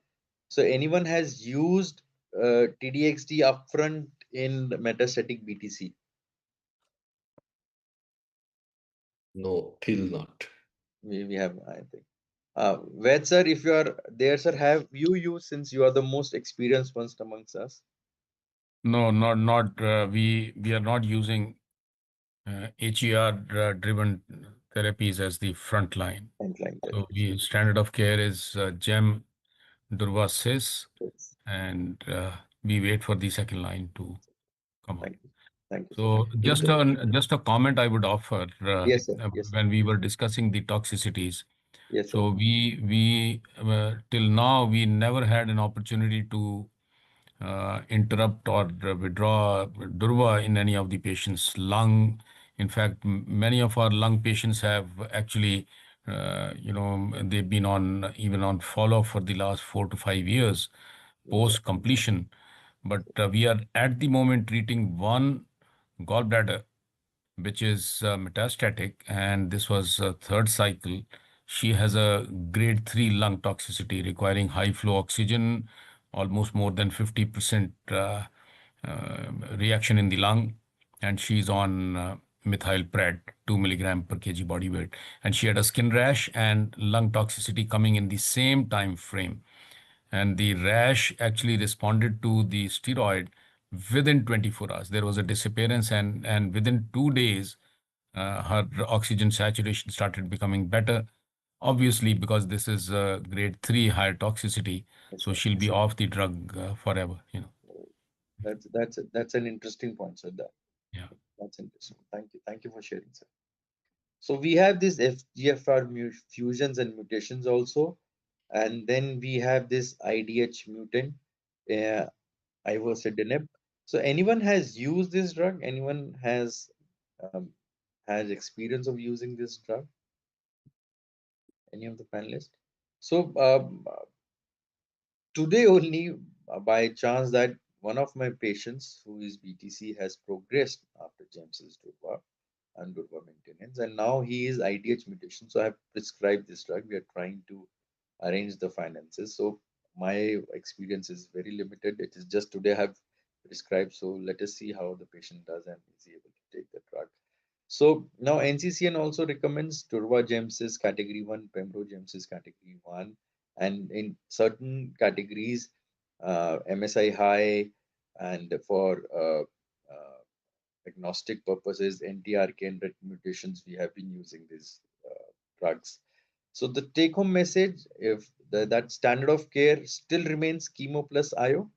So anyone has used TDXD upfront in metastatic BTC? No, till not. We have, I think. Ved sir, if you are there, sir, have you used, since you are the most experienced ones amongst us? No, not we are not using HER driven therapies as the front line. Frontline So therapies. we standard of care is GEM, Durva, Cis, Yes. and we wait for the second line to come up. Thank you. Thank you, sir. So just a comment I would offer Yes, sir. Yes, sir. when we were discussing the toxicities. Yes, sir. So we till now we never had an opportunity to interrupt or withdraw Durva in any of the patients' lung. In fact, many of our lung patients have actually, they've been on even on follow for the last 4 to 5 years Yes, sir. post completion. But we are at the moment treating one gallbladder which is metastatic, and this was third cycle. She has a grade 3 lung toxicity requiring high flow oxygen, almost more than 50% reaction in the lung, and she's on methylpred 2 milligram per kg body weight, and she had a skin rash and lung toxicity coming in the same time frame, and the rash actually responded to the steroid within 24 hours. There was a disappearance, and within 2 days, her oxygen saturation started becoming better. Obviously, because this is grade 3 higher toxicity, Yes, so sir. she'll be off the drug forever. That's an interesting point, sir. Yeah. That's interesting. Thank you. Thank you for sharing, sir. So we have these FGFR fusions and mutations also, and then we have this IDH mutant, uh, ivosidenib. So anyone has used this drug? Anyone has experience of using this drug? Any of the panelists? So today only, by chance, that one of my patients who is BTC has progressed after James's Durva and Durva maintenance, and now he is IDH mutation. So I have prescribed this drug. We are trying to arrange the finances. So my experience is very limited. It is just today I have prescribed. So let us see how the patient does and is he able to take the drug. So now NCCN also recommends Durva Gemcis category 1, Pembro Gemcis category 1, and in certain categories, MSI high, and for agnostic purposes, NTRK and RET mutations, we have been using these drugs. So the take-home message, if that standard of care still remains chemo plus IO,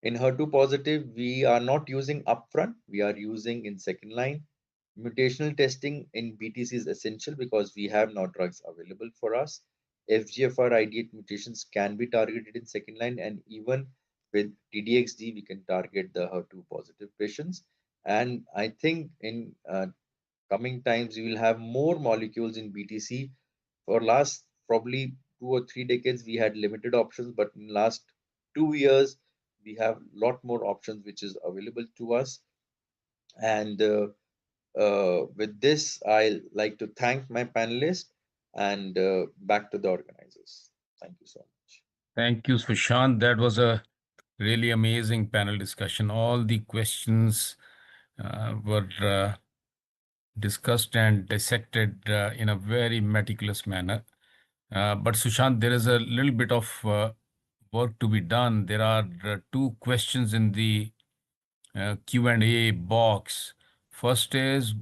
in HER2 positive, we are not using upfront, we are using in second line. Mutational testing in BTC is essential because we have now drugs available for us. FGFR ID8 mutations can be targeted in second line, and even with TDXD, we can target the HER2 positive patients. And I think in coming times, we will have more molecules in BTC. For last probably 2 or 3 decades, we had limited options, but in last 2 years, we have a lot more options which is available to us. And with this, I like to thank my panelists and back to the organizers. Thank you so much. Thank you, Sushant. That was a really amazing panel discussion. All the questions were discussed and dissected in a very meticulous manner. But Sushant, there is a little bit of work to be done. There are two questions in the Q&A box. First is,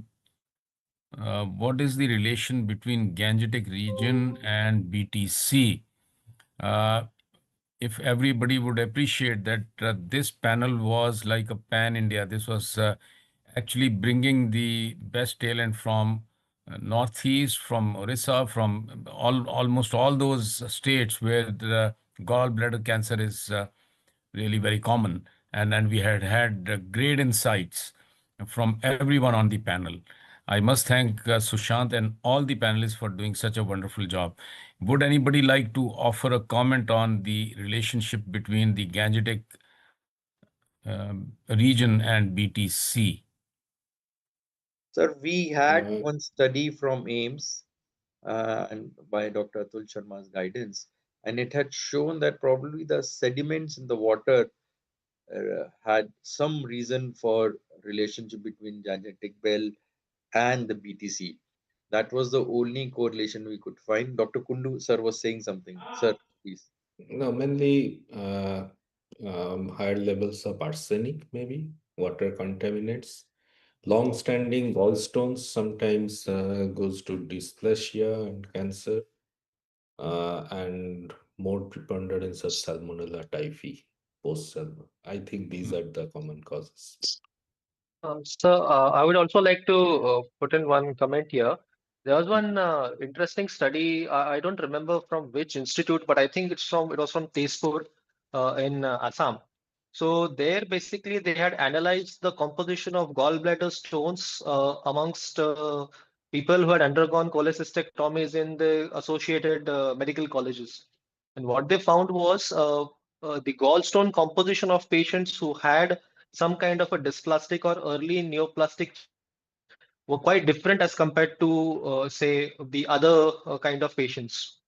what is the relation between Gangetic region and BTC? If everybody would appreciate that this panel was like a pan-India. This was actually bringing the best talent from Northeast, from Orissa, from almost all those states where the gallbladder cancer is really very common. And we had great insights from everyone on the panel. I must thank Sushant and all the panelists for doing such a wonderful job. Would anybody like to offer a comment on the relationship between the Gangetic region and BTC? Sir, we had Uh, one study from AIMS and by Dr. Atul Sharma's guidance, and it had shown that probably the sediments in the water had some reason for relationship between genetic bell and the BTC. That was the only correlation we could find. Dr. Kundu, sir, was saying something. Sir, please. no, mainly higher levels of arsenic, maybe water contaminants. Long-standing gallstones sometimes goes to dysplasia and cancer, and more preponderance of Salmonella typhi post-salmon. I think these are the common causes. I would also like to put in one comment here. There was one interesting study. I don't remember from which institute, but I think it was from Tezpur in Assam. So there, basically, they had analyzed the composition of gallbladder stones amongst people who had undergone cholecystectomies in the associated medical colleges. And what they found was the gallstone composition of patients who had some kind of a dysplastic or early neoplastic were quite different as compared to, say, the other kind of patients.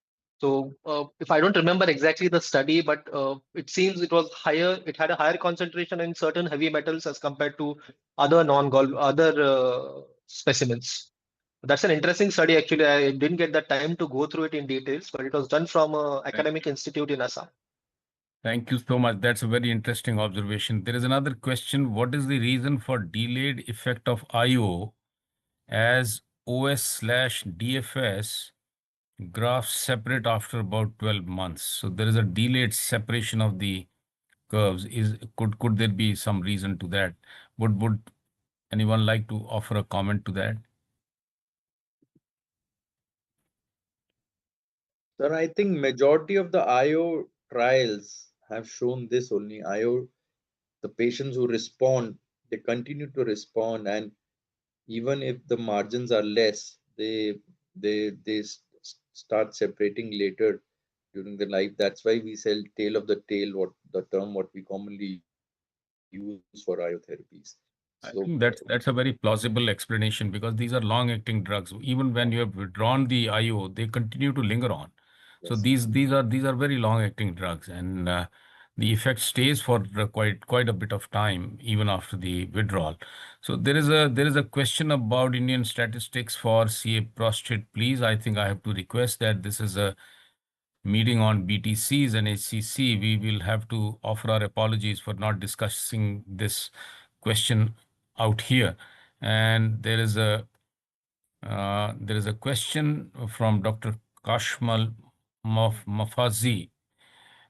So, if I don't remember exactly the study, but it seems it was higher. It had a higher concentration in certain heavy metals as compared to other other specimens. That's an interesting study. Actually, I didn't get the time to go through it in details, but it was done from an academic institute in Assam. Thank you so much. That's a very interesting observation. There is another question. What is the reason for delayed effect of IO as OS/DFS graphs separate after about 12 months? So there is a delayed separation of the curves. Could there be some reason to that? Would anyone like to offer a comment to that? Sir, I think majority of the IO trials have shown this only. IO, the patients who respond, they continue to respond, and even if the margins are less, they start separating later during the life. That's why we sell tail of the tail, what the term what we commonly use for IO therapies. So I think that's a very plausible explanation because these are long-acting drugs. Even when you have withdrawn the IO, they continue to linger on. So yes. these are very long-acting drugs, and the effect stays for quite a bit of time even after the withdrawal. So there is a question about Indian statistics for CA prostate. Please, I think I have to request that this is a meeting on BTCs and HCC, we will have to offer our apologies for not discussing this question out here. And there is a question from Dr. Kashmal Mafazi.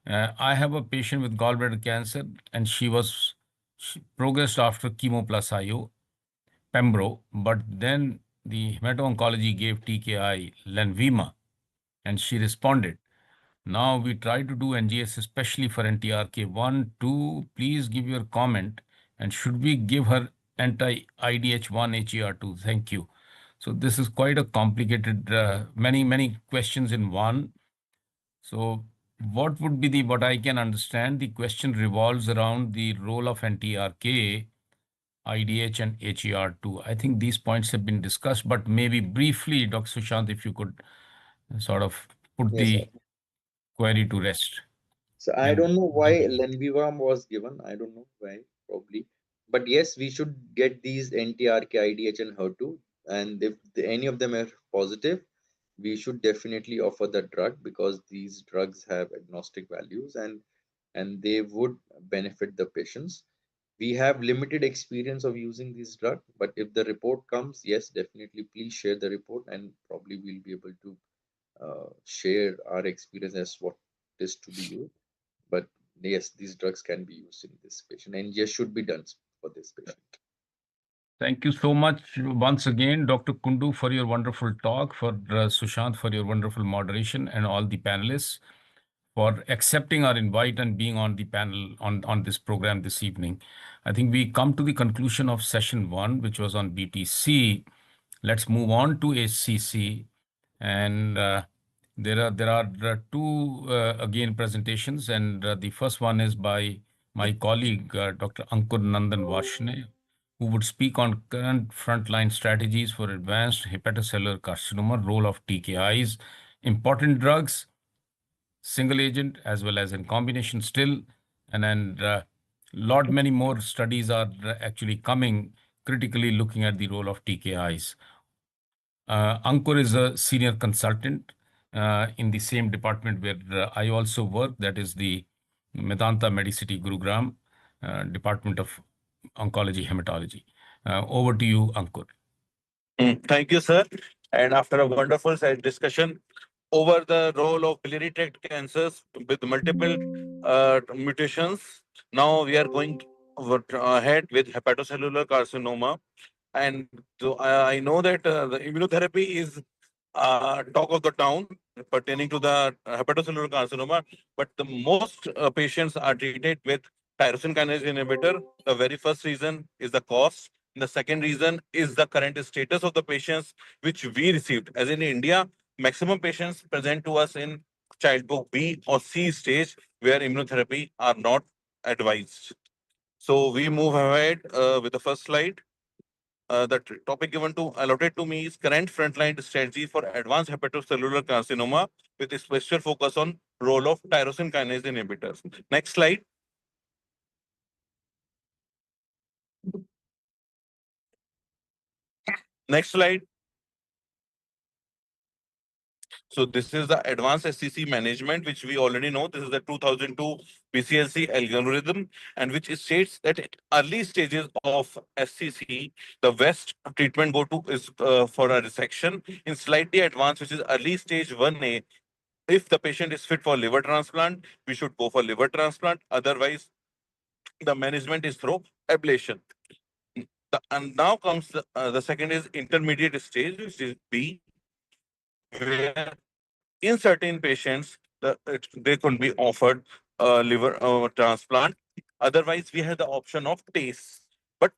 I have a patient with gallbladder cancer, and she progressed after chemo plus IO, Pembro, but then the hemato-oncology gave TKI Lenvima, and she responded. Now we try to do NGS especially for NTRK1, 2. Please give your comment. And should we give her anti-IDH1 HER2? Thank you. So this is quite a complicated, many questions in one. So what would be what I can understand, the question revolves around the role of NTRK, IDH and HER2. I think these points have been discussed, but maybe briefly, Dr. Sushant, if you could sort of put Yes, sir. the query to rest. So I And don't know why Lenvivam was given. I don't know why, probably. But yes, we should get these NTRK, IDH, and HER2. And if any of them are positive, we should definitely offer the drug because these drugs have agnostic values and they would benefit the patients. We have limited experience of using this drug, but if the report comes, yes, definitely please share the report and probably we'll be able to share our experience as what is to be used. But yes, these drugs can be used in this patient and yes, should be done for this patient. thank you so much once again, Dr. Kundu, for your wonderful talk, for Sushant, for your wonderful moderation, and all the panelists for accepting our invite and being on the panel on this program this evening. I think we come to the conclusion of session 1, which was on BTC. Let's move on to HCC. And there are two again presentations, and the first one is by my colleague Dr. Ankur Nandan Vashne, who would speak on current frontline strategies for advanced hepatocellular carcinoma, role of TKIs, important drugs, single agent as well as in combination still, and then lot many more studies are actually coming, critically looking at the role of TKIs. Ankur is a senior consultant in the same department where I also work, that is the Medanta Medicity Gurugram Department of Oncology Hematology. Over to you, Ankur. Thank you, sir. And after a wonderful side discussion over the role of biliary tract cancers with multiple mutations, now we are going ahead with hepatocellular carcinoma. And so I know that the immunotherapy is talk of the town pertaining to the hepatocellular carcinoma, but the most patients are treated with tyrosine kinase inhibitor. The very first reason is the cost. The second reason is the current status of the patients which we received. As in India, maximum patients present to us in childbirth B or C stage where immunotherapy are not advised. So we move ahead with the first slide. The topic given to allotted to me is current frontline strategy for advanced hepatocellular carcinoma with a special focus on role of tyrosine kinase inhibitors. Next slide. Next slide. So this is the advanced SCC management, which we already know. This is the 2002 BCLC algorithm, and which states that at early stages of SCC, the best treatment go to is for a resection. In slightly advanced, which is early stage 1A, if the patient is fit for liver transplant, we should go for liver transplant. Otherwise, the management is through ablation. And now comes the second is intermediate stage, which is B, where in certain patients, they could be offered liver transplant. Otherwise, we have the option of TACE. But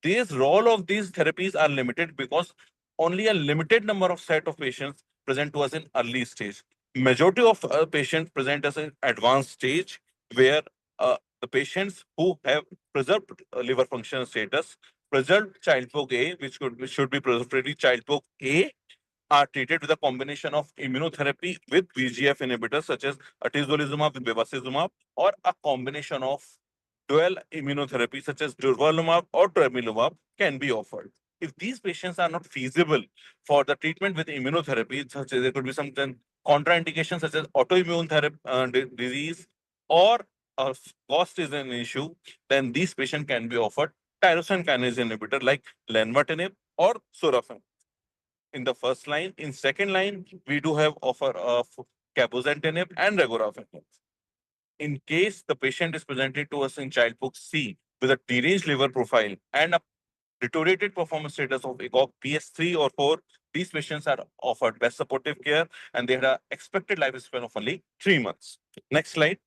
these role of these therapies are limited because only a limited number of set of patients present to us in early stage. Majority of patients present us in advanced stage where the patients who have preserved liver function status, preserved childbirth A, which should be preserved childbirth A, are treated with a combination of immunotherapy with VEGF inhibitors such as atezolizumab with bevacizumab, or a combination of dual immunotherapy such as durvalumab or tremelimumab can be offered. If these patients are not feasible for the treatment with immunotherapy, such as there could be some contraindications such as autoimmune disease or cost is an issue, then these patients can be offered tyrosine kinase inhibitor like lenvatinib or sorafenib in the first line. In second line, we do have offer of cabozantinib and regorafenib. In case the patient is presented to us in childbook C with a deranged liver profile and a deteriorated performance status of ECOG PS3 or 4, these patients are offered best supportive care and they had an expected lifespan of only 3 months. Next slide.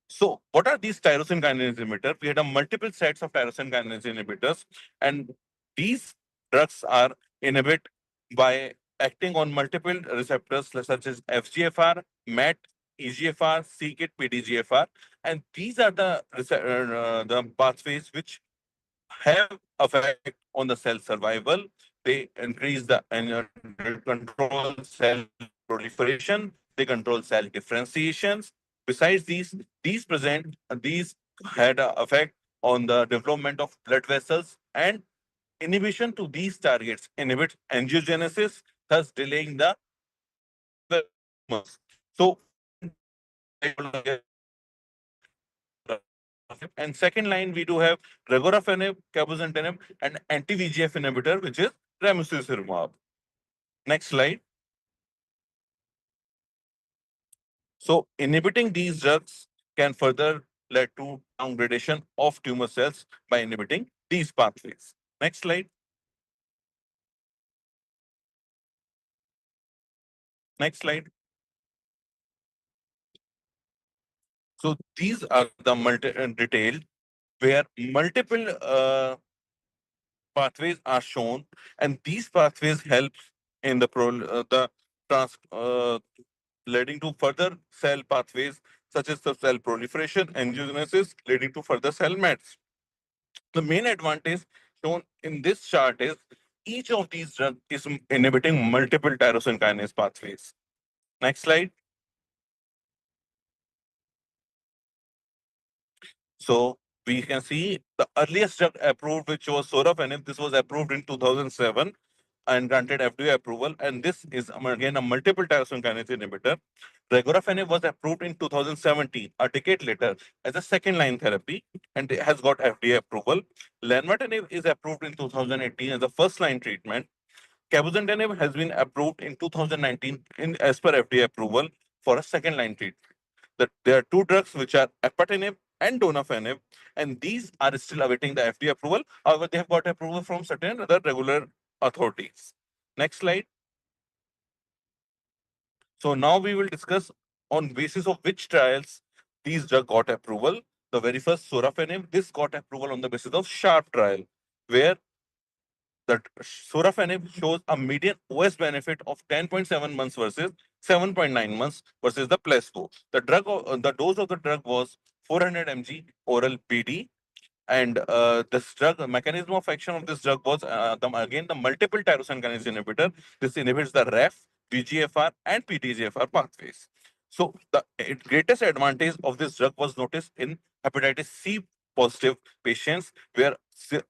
So what are these tyrosine kinase inhibitors? We had a multiple sets of tyrosine kinase inhibitors, and these drugs are inhibit by acting on multiple receptors such as FGFR, MET, EGFR, c-KIT, PDGFR, and these are the pathways which have effect on the cell survival. They increase the control cell proliferation. They control cell differentiations. Besides these had an effect on the development of blood vessels, and inhibition to these targets inhibits angiogenesis, thus delaying the so and second line, we do have regorafenib, cabozantinib, and anti-VEGF inhibitor, which is ramucirumab. Next slide. So inhibiting these drugs can further lead to downgradation of tumor cells by inhibiting these pathways. Next slide. Next slide. So these are the detailed where multiple pathways are shown, and these pathways help in the trans leading to further cell pathways such as the cell proliferation, angiogenesis, leading to further cell mets. The main advantage shown in this chart is each of these drugs is inhibiting multiple tyrosine kinase pathways. Next slide. So we can see the earliest drug approved, which was sorafenib. This was approved in 2007 and granted FDA approval. And this is again a multiple tyrosine kinase inhibitor. Regorafenib was approved in 2017, a decade later, as a second-line therapy, and it has got FDA approval. Lenvatinib is approved in 2018 as a first-line treatment. Cabozantinib has been approved in 2019 as per FDA approval for a second-line treatment. There are two drugs which are apatinib and donafenib, and these are still awaiting the FDA approval. However, they have got approval from certain other regular authorities. Next slide. So now we will discuss on basis of which trials these drug got approval. The very first sorafenib, this got approval on the basis of SHARP trial, where the sorafenib shows a median OS benefit of 10.7 months versus 7.9 months versus the placebo. The dose of the drug was 400 mg oral BD, and this drug, mechanism of action of this drug was again the multiple tyrosine kinase inhibitor. This inhibits the REF, VGFR, and PTGFR pathways. So the greatest advantage of this drug was noticed in hepatitis C positive patients, where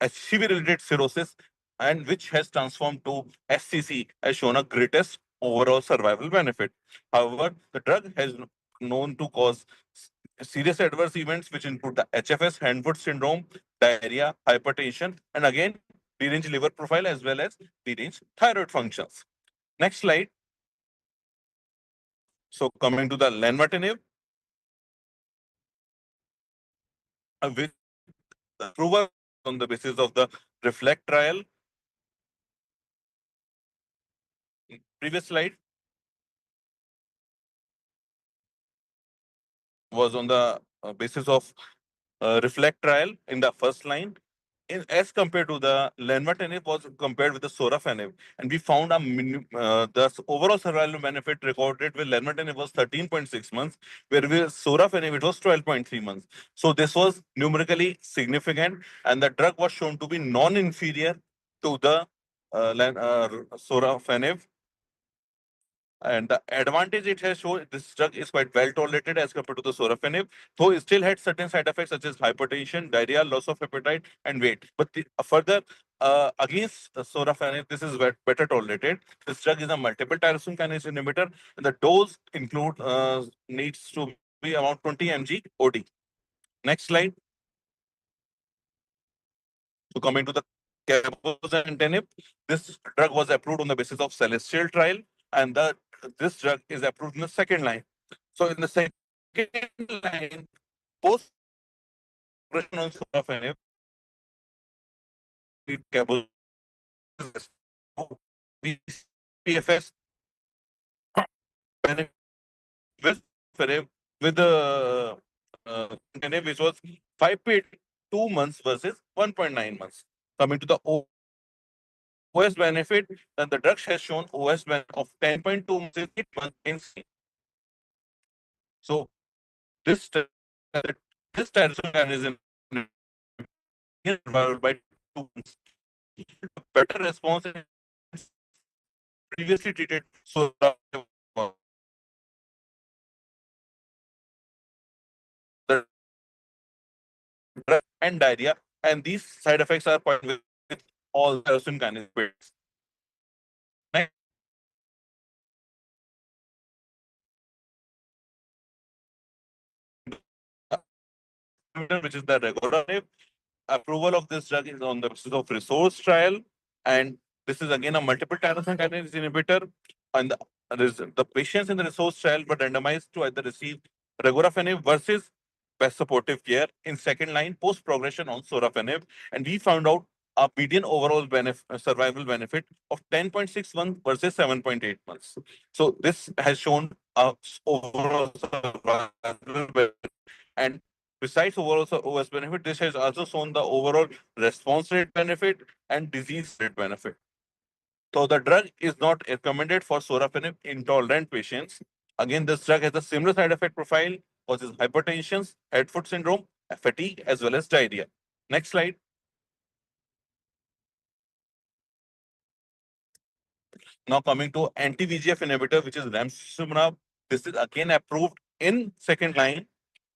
HIV-related cirrhosis and which has transformed to SCC has shown a greatest overall survival benefit. However, the drug has known to cause serious adverse events, which include the HFS, hand-foot syndrome, diarrhea, hypertension, and again, deranged liver profile as well as deranged thyroid functions. Next slide. So coming to the lenvatinib, which the approval on the basis of the REFLECT trial. Previous slide was on the basis of REFLECT trial in the first line. As compared to the lenvatinib was compared with the sorafenib, and we found the overall survival benefit recorded with lenvatinib was 13.6 months, where with sorafenib it was 12.3 months. So this was numerically significant, and the drug was shown to be non-inferior to the sorafenib. And the advantage it has shown, this drug is quite well tolerated as compared to the sorafenib, though it still had certain side effects such as hypertension, diarrhea, loss of appetite, and weight. But further, against sorafenib, this is better tolerated. This drug is a multiple tyrosine kinase inhibitor, and the dose include needs to be around 20 mg OD. Next slide. So coming to the cabozantinib, this drug was approved on the basis of Celestial trial, and this drug is approved in the second line. So in the second line, post progression on sorafenib, cabozantinib, PFS benefit with the which was 5.2 months versus 1.9 months. Coming to the OS benefit, then the drug has shown OS benefit of 10.2 months in 8 months in C. So this this tyrosine kinase is survived by 2 months. Better response in previously treated the and diarrhea, and these side effects are quite with all tyrosine kinase. Next, which is the regorafenib. Approval of this drug is on the basis of resource trial, and this is again a multiple tyrosine kinase inhibitor. And the patients in the resource trial were randomized to either receive regorafenib versus best supportive care in second line post progression on sorafenib, and we found out a median overall survival benefit of 10.6 months versus 7.8 months. So this has shown a overall survival benefit. And besides overall OS benefit, this has also shown the overall response rate benefit and disease rate benefit. So the drug is not recommended for sorafenib intolerant patients. Again, this drug has a similar side effect profile, causes hypertension, head-foot syndrome, fatigue, as well as diarrhea. Next slide. Now coming to anti-VEGF inhibitor, which is ramucirumab. This is again approved in second line.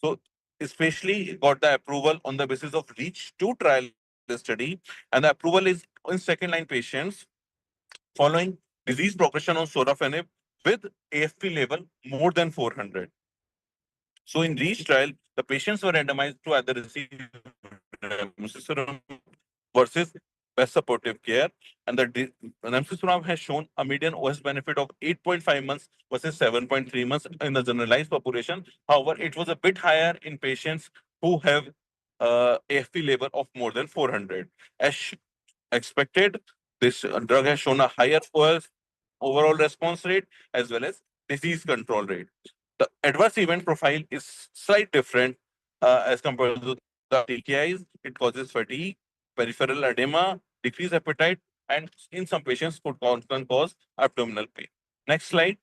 So especially got the approval on the basis of REACH-2 trial study, and the approval is in second line patients following disease progression on sorafenib with AFP level more than 400. So in REACH trial, the patients were randomized to either receive ramucirumab versus best supportive care, and the ramucirumab has shown a median OS benefit of 8.5 months versus 7.3 months in the generalized population. However, it was a bit higher in patients who have AFP level of more than 400. As expected, this drug has shown a higher OS overall response rate as well as disease control rate. The adverse event profile is slightly different as compared to the TKIs. It causes fatigue, peripheral edema, decreased appetite, and in some patients can cause abdominal pain. Next slide.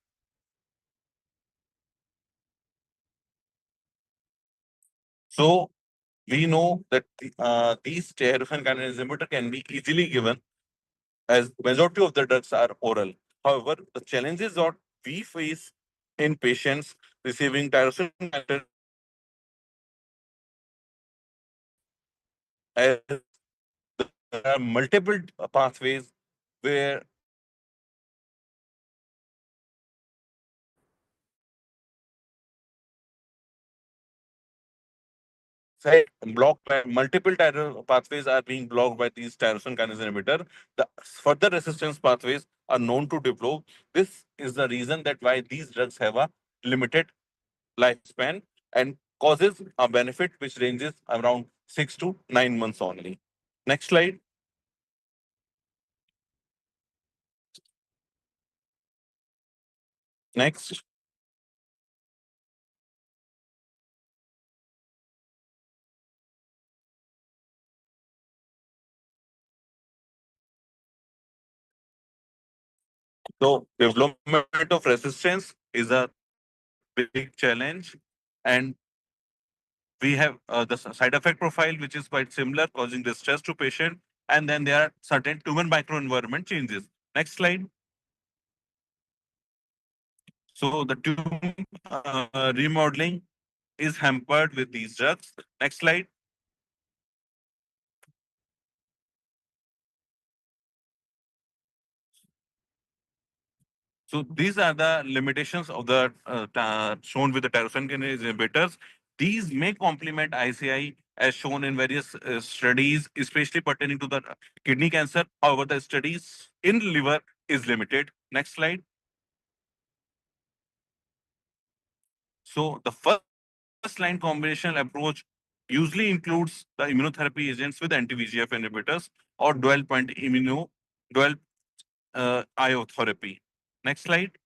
So we know that these tyrosine kinase inhibitor can be easily given, as majority of the drugs are oral. However, the challenges that we face in patients receiving tyrosine kinase as there are multiple pathways where site blocked by multiple pathways are being blocked by these tyrosine kinase inhibitor. The further resistance pathways are known to develop. This is the reason that why these drugs have a limited lifespan and causes a benefit which ranges around 6 to 9 months only. Next slide. Next. So development of resistance is a big challenge, and we have the side effect profile, which is quite similar, causing distress to patient, and then there are certain tumor microenvironment changes. Next slide. So the tumor remodeling is hampered with these drugs. Next slide. So these are the limitations of the shown with the tyrosine kinase inhibitors. These may complement ICI as shown in various studies, especially pertaining to the kidney cancer. However, the studies in liver is limited. Next slide. So the first line combination approach usually includes the immunotherapy agents with anti-VEGF inhibitors or dual IO therapy. Next slide.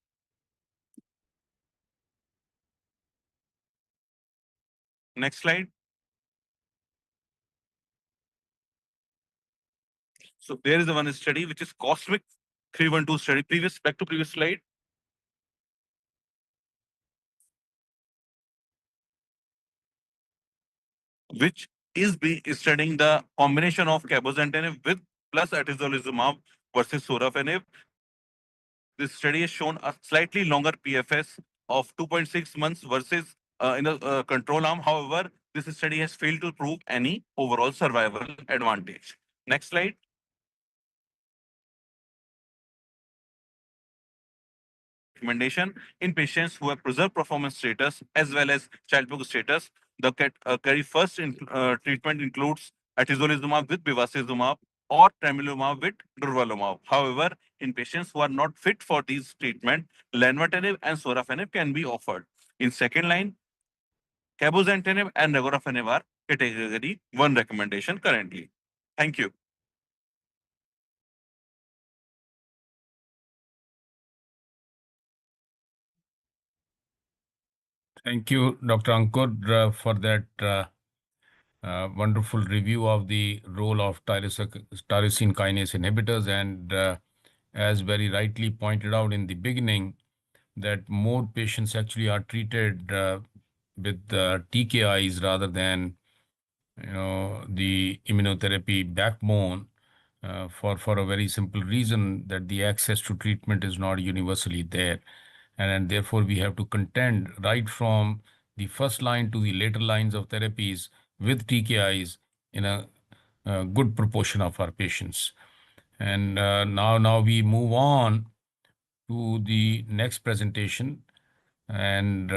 Next slide. So there is the one study which is Cosmic 312 study. Back to previous slide. Which is studying the combination of cabozantinib with plus atezolizumab versus sorafenib. This study has shown a slightly longer PFS of 2.6 months versus in the control arm. However, this study has failed to prove any overall survival advantage. Next slide. Recommendation in patients who have preserved performance status as well as child status. The carry first treatment includes atezolizumab with bevacizumab or tremelimumab with durvalumab. However, in patients who are not fit for these treatment, lenvatinib and sorafenib can be offered. In second line, cabozantinib and regorafenib are category 1 recommendation currently. Thank you. Thank you, Dr. Ankur, for that wonderful review of the role of tyrosine kinase inhibitors. And as very rightly pointed out in the beginning, that more patients actually are treated with TKIs rather than the immunotherapy backbone for a very simple reason that the access to treatment is not universally there. And therefore, we have to contend right from the first line to the later lines of therapies with TKIs in a good proportion of our patients. And now we move on to the next presentation. And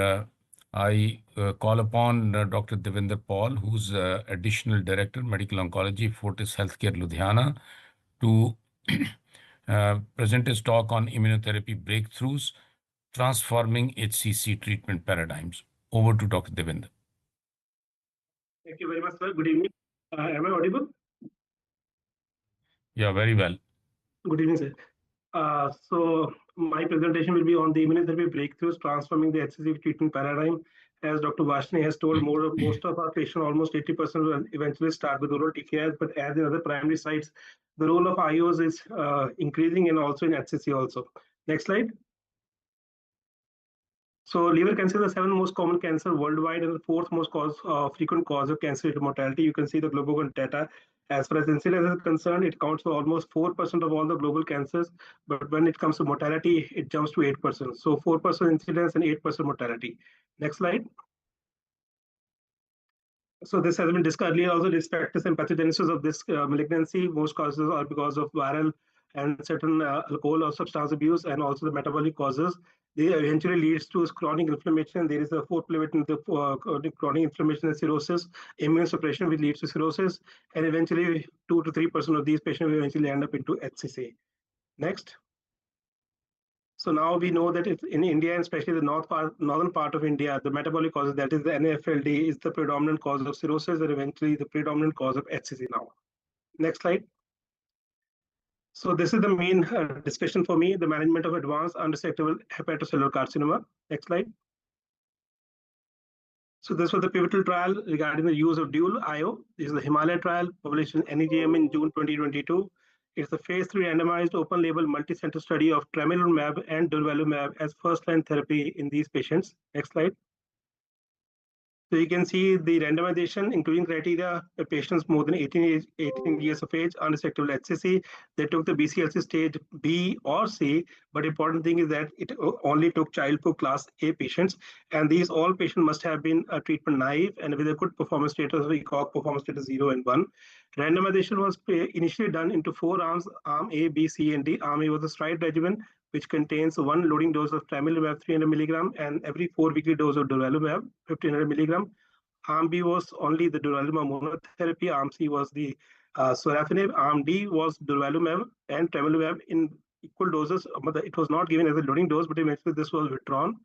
I call upon Dr. Devinder Paul, who's Additional Director, Medical Oncology, Fortis Healthcare, Ludhiana, to present his talk on immunotherapy breakthroughs, transforming HCC treatment paradigms. Over to Dr. Devinder. Thank you very much, sir. Good evening. Am I audible? Yeah, very well. Good evening, sir. So my presentation will be on the immunotherapy breakthroughs transforming the HCC treatment paradigm. As Dr. Vashni has told, most of our patients, almost 80%, will eventually start with oral TKIs, but as in other primary sites, the role of IOs is increasing and also in HCC also. Next slide. So liver cancer is the 7th most common cancer worldwide and the 4th most frequent cause of cancer-related mortality. You can see the global data. As far as incidence is concerned, it counts for almost 4% of all the global cancers. But when it comes to mortality, it jumps to 8%. So 4% incidence and 8% mortality. Next slide. So this has been discussed earlier also, risk factors and pathogenesis of this malignancy. Most causes are because of viral and certain alcohol or substance abuse, and also the metabolic causes. They eventually leads to chronic inflammation. There is a fourth plate in the chronic inflammation and cirrhosis, immune suppression, which leads to cirrhosis, and eventually 2 to 3% of these patients will eventually end up into HCC. Next. So now we know that it's in India, and especially the northern part of India, the metabolic causes, that is the NAFLD, is the predominant cause of cirrhosis and eventually the predominant cause of HCC now. Next slide. So this is the main discussion for me, the management of advanced unresectable hepatocellular carcinoma. Next slide. So this was the pivotal trial regarding the use of dual IO. This is the Himalaya trial published in NEJM in June 2022. It's the phase 3 randomized open-label multi-center study of tremelimumab and durvalumab as first-line therapy in these patients. Next slide. So you can see the randomization, including criteria, patients more than 18 years of age, unresectable HCC. They took the BCLC stage B or C, but important thing is that it only took childhood class A patients, and these all patients must have been treatment naive and with a good performance status, we call performance status 0 and 1. Randomization was initially done into 4 arms, arm A, B, C, and D. Arm A was a stride regimen, which contains one loading dose of tremelimumab 300 milligram and every 4-weekly dose of durvalumab 1500 milligram. Arm B was only the durvalumab monotherapy. Arm C was the sorafenib. Arm D was durvalumab and tremelimumab in equal doses. It was not given as a loading dose, but eventually this was withdrawn.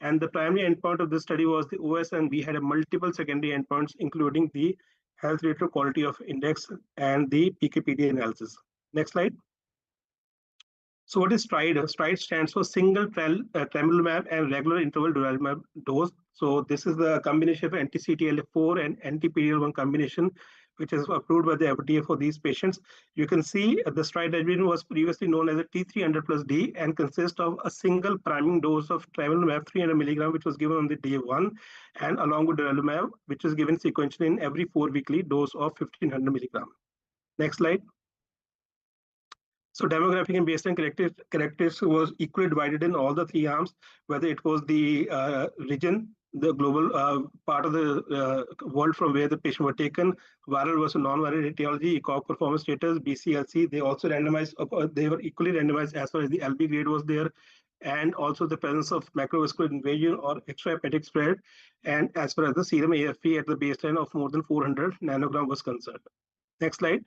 And the primary endpoint of this study was the OS, and we had a multiple secondary endpoints, including the health related quality of index and the PKPD analysis. Next slide. So what is STRIDE? STRIDE stands for single tremelimumab and regular interval durvalumab dose. So this is the combination of anti-CTLA4 and anti-PD-L1 combination, which is approved by the FDA for these patients. You can see the STRIDE regimen was previously known as a T300 plus D and consists of a single priming dose of tremelimumab 300 milligram, which was given on the day 1, and along with durvalumab, which is given sequentially in every 4-weekly dose of 1500 milligram. Next slide. So demographic and baseline characteristics was equally divided in all the 3 arms, whether it was the region, the global part of the world from where the patient were taken, viral versus non-viral etiology, ECOG performance status, BCLC. They also randomized, they were equally randomized as far as the LB grade was there, and also the presence of macrovascular invasion or extrahepatic spread, and as far as the serum AFP at the baseline of more than 400 nanogram was concerned. Next slide.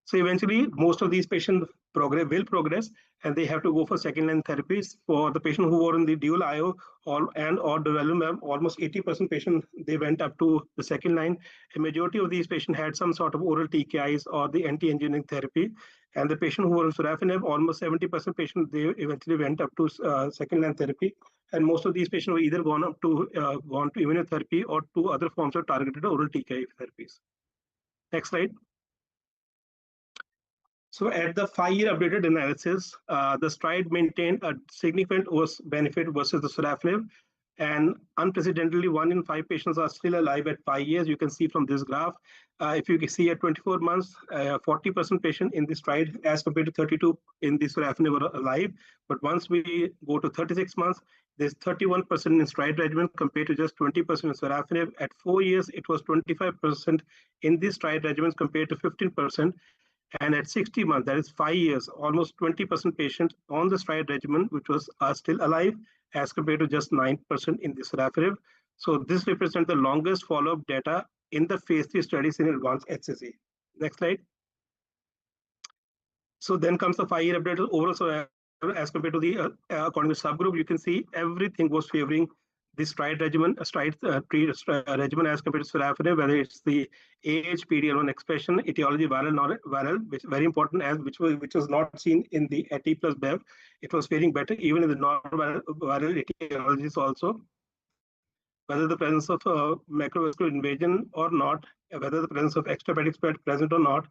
So eventually, most of these patients will progress, and they have to go for second-line therapies. For the patient who were in the dual IO or durvalumab, almost 80% patients they went up to the second line. A majority of these patients had some sort of oral TKIs or the anti-angiogenic therapy, and the patient who were on sorafenib, almost 70% patients they eventually went up to second-line therapy. And most of these patients were either gone to immunotherapy or to other forms of targeted oral TKI therapies. Next slide. So at the 5-year updated analysis, the STRIDE maintained a significant OS benefit versus the sorafenib, and unprecedentedly 1 in 5 patients are still alive at 5 years. You can see from this graph. If you can see at 24 months, 40% patient in the STRIDE as compared to 32 in the sorafenib are alive. But once we go to 36 months, there's 31% in STRIDE regimen compared to just 20% in sorafenib. At 4 years, it was 25% in the STRIDE regimen compared to 15%. And at 60 months, that is 5 years, almost 20% patients on the STRIDE regimen, which are still alive, as compared to just 9% in the sorafenib. So this represents the longest follow-up data in the phase 3 studies in advanced HCC. Next slide. So then comes the 5-year update overall survival as compared to the according to subgroup. You can see everything was favoring the STRIDE regimen, regimen as compared to sorafenib, whether it's the age, PD-L1 expression, etiology, viral, non-viral, which is very important, as which was not seen in the AT plus BEV. It was faring better even in the non-viral etiologies also. Whether the presence of macrovascular invasion or not, whether the presence of extrahepatic spread present or not,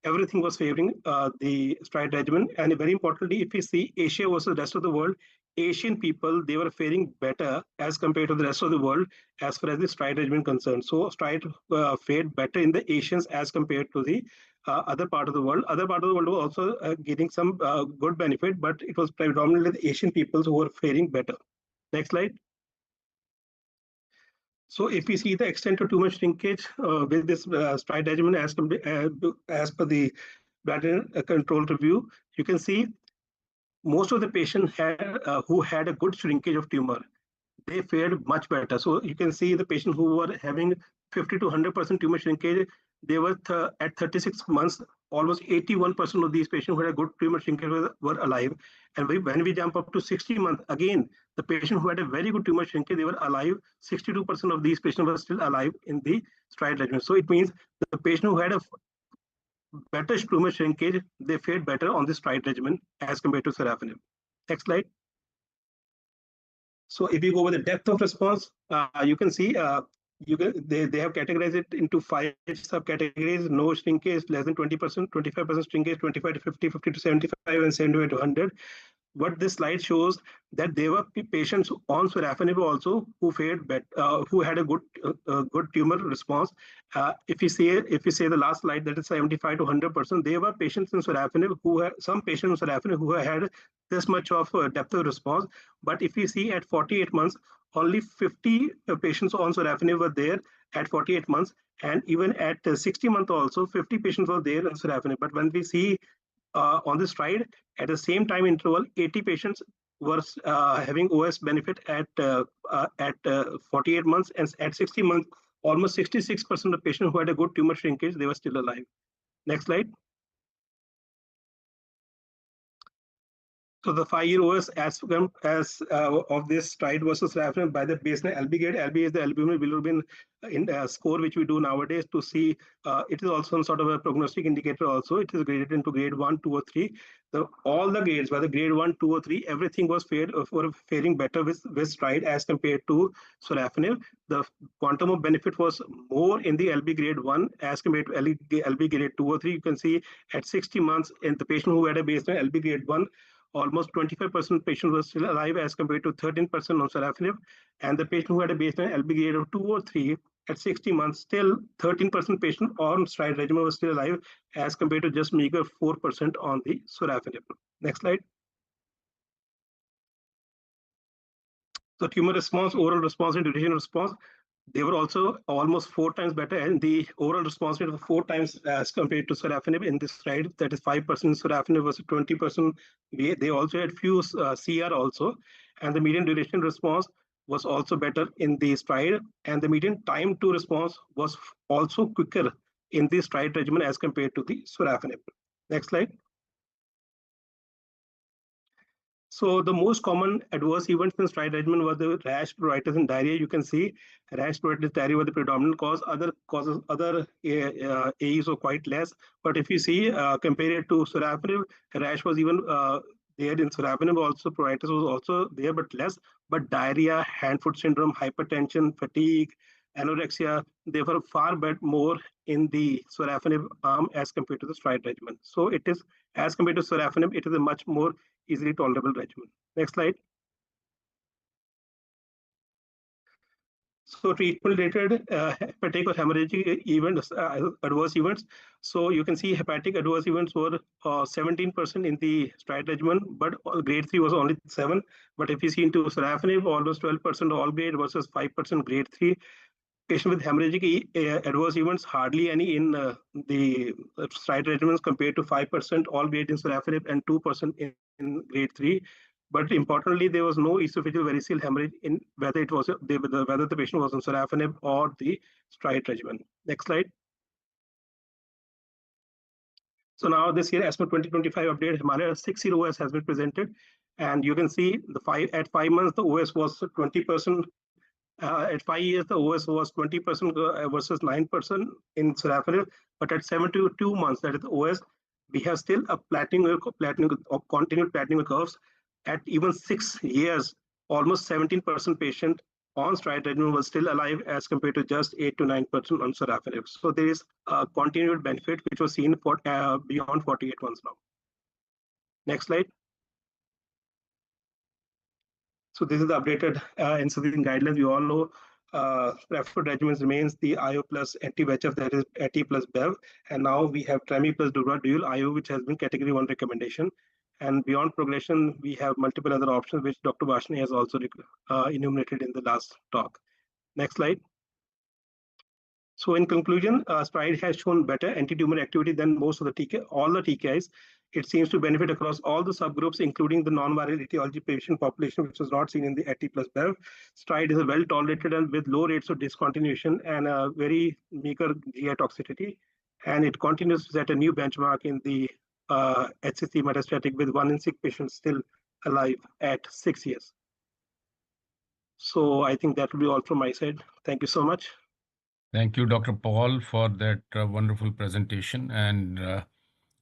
everything was favoring the STRIDE regimen. And very importantly, if we see Asia versus the rest of the world, Asian people, they were faring better as compared to the rest of the world as far as the STRIDE regimen concerned. So STRIDE fared better in the Asians as compared to the other part of the world. Other part of the world were also getting some good benefit, but it was predominantly the Asian peoples who were faring better. Next slide. So if we see the extent of tumor shrinkage with this STRIDE regimen as per the bladder control review, you can see most of the patients who had a good shrinkage of tumor, they fared much better. So you can see the patients who were having 50 to 100% tumor shrinkage, they were at 36 months, almost 81% of these patients who had a good tumor shrinkage were alive. And when we jump up to 60 months, again, the patient who had a very good tumor shrinkage, they were alive. 62% of these patients were still alive in the STRIDE regimen. So it means the patient who had a better tumor shrinkage, they fared better on the STRIDE regimen as compared to sorafenib. Next slide. So if you go with the depth of response, you can see they have categorized it into 5 subcategories: no shrinkage, less than 20%, 25% shrinkage, 25 to 50, 50 to 75, and 75 to 100. what this slide shows, that there were patients on sorafenib also who who had a good tumor response. If you say the last slide, that is 75 to 100%, there were patients in sorafenib some patients in sorafenib who had this much of depth of response. But if you see at 48 months, only 50 patients on sorafenib were there at 48 months, and even at 60 months also 50 patients were there in sorafenib. But when we see on this slide, at the same time interval, 80 patients were having OS benefit at 48 months, and at 60 months, almost 66% of patients who had a good tumor shrinkage, they were still alive. Next slide. So the 5-year OS as of this slide versus reference by the baseline LB grade. LB is the albumin bilirubin score which we do nowadays to see. It is also some sort of a prognostic indicator. Also, it is graded into grade 1, 2, or 3. All the grades, whether grade 1, 2, or 3, everything was faring better with stride as compared to sorafenib. The quantum of benefit was more in the LB grade 1 as compared to LB grade 2 or 3. You can see at 60 months in the patient who had a baseline LB grade 1, almost 25% patients were still alive as compared to 13% on sorafenib. And the patient who had a baseline LB grade of 2 or 3 at 60 months, still 13% patient on stride regimen was still alive as compared to just meager 4% on the sorafenib. Next slide. So tumor response, oral response, and duration response, they were also almost 4 times better, and the overall response rate was 4 times as compared to sorafenib in this slide. That is 5% sorafenib versus 20%. They also had few CR also, and the median duration response was also better in the stride, and the median time to response was also quicker in the stride regimen as compared to the sorafenib. Next slide. So the most common adverse events in stride regimen were the rash, pruritus, and diarrhea. You can see rash, pruritus, diarrhea were the predominant cause. Other causes, other AEs were quite less. But if you see, compared to sorafenib, rash was even there in sorafenib. Also, pruritus was also there, but less. But diarrhea, hand-foot syndrome, hypertension, fatigue, anorexia, they were far more in the sorafenib arm as compared to the stride regimen. So it is, as compared to sorafenib, it is a much more easily tolerable regimen. Next slide. So treatment-related hepatic or hemorrhagic events, adverse events. So you can see hepatic adverse events were 17% in the stride regimen, but grade 3 was only 7. But if you see into sorafenib, almost 12% all grade versus 5% grade 3. Patient with hemorrhagic adverse events, hardly any in the stride regimens compared to 5% all grade in sorafenib and 2% in grade 3. But importantly, there was no esophageal variceal hemorrhage in whether it was whether the patient was on sorafenib or the stride regimen. Next slide. So now this year, as per 2025 update, Himalaya 6-year OS has been presented, and you can see at 5 months the OS was 20%. At 5 years, the OS was 20% versus 9% in sorafenib. But at 72 months, that is the OS, we have still a continued plateauing curves. At even 6 years, almost 17% patient on stride regimen was still alive as compared to just 8 to 9% on sorafenib. So there is a continued benefit which was seen for beyond 48 months now. Next slide. So this is the updated NCCN guidelines. We all know preferred regimens remains the IO plus anti-VEGF, that is AT plus BEV, and now we have Tremi plus Durva dual IO, which has been category 1 recommendation. And beyond progression, we have multiple other options, which Dr. Bashni has also enumerated in the last talk. Next slide. So in conclusion, stride has shown better anti-tumor activity than most of the all the TKIs. It seems to benefit across all the subgroups, including the non-viral etiology patient population, which was not seen in the AT plus BEV. Stride is a well-tolerated and with low rates of discontinuation and a very meager GI toxicity. And it continues to set a new benchmark in the HCC metastatic, with 1 in 6 patients still alive at 6 years. So I think that will be all from my side. Thank you so much. Thank you, Dr. Paul, for that wonderful presentation. And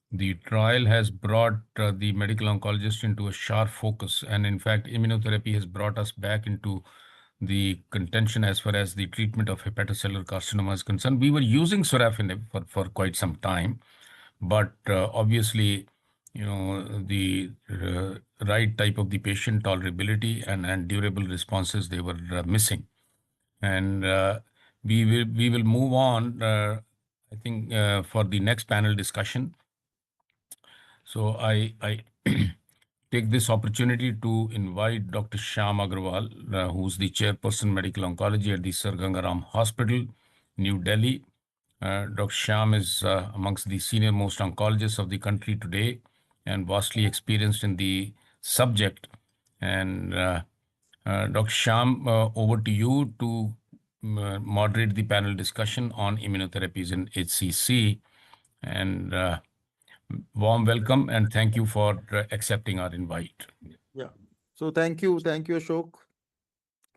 the trial has brought the medical oncologist into a sharp focus. And in fact, immunotherapy has brought us back into the contention as far as the treatment of hepatocellular carcinoma is concerned. We were using sorafenib for quite some time, but obviously the right type of the patient, tolerability, and durable responses they were missing. And we will move on, I think, for the next panel discussion. So I take this opportunity to invite Dr. Shyam Agarwal, who's the chairperson medical oncology at the Sir Gangaram Hospital, New Delhi. Dr. Shyam is amongst the senior most oncologists of the country today and vastly experienced in the subject. And Dr. Shyam, over to you to moderate the panel discussion on immunotherapies in HCC. And warm welcome and thank you for accepting our invite. Yeah. So thank you, Ashok,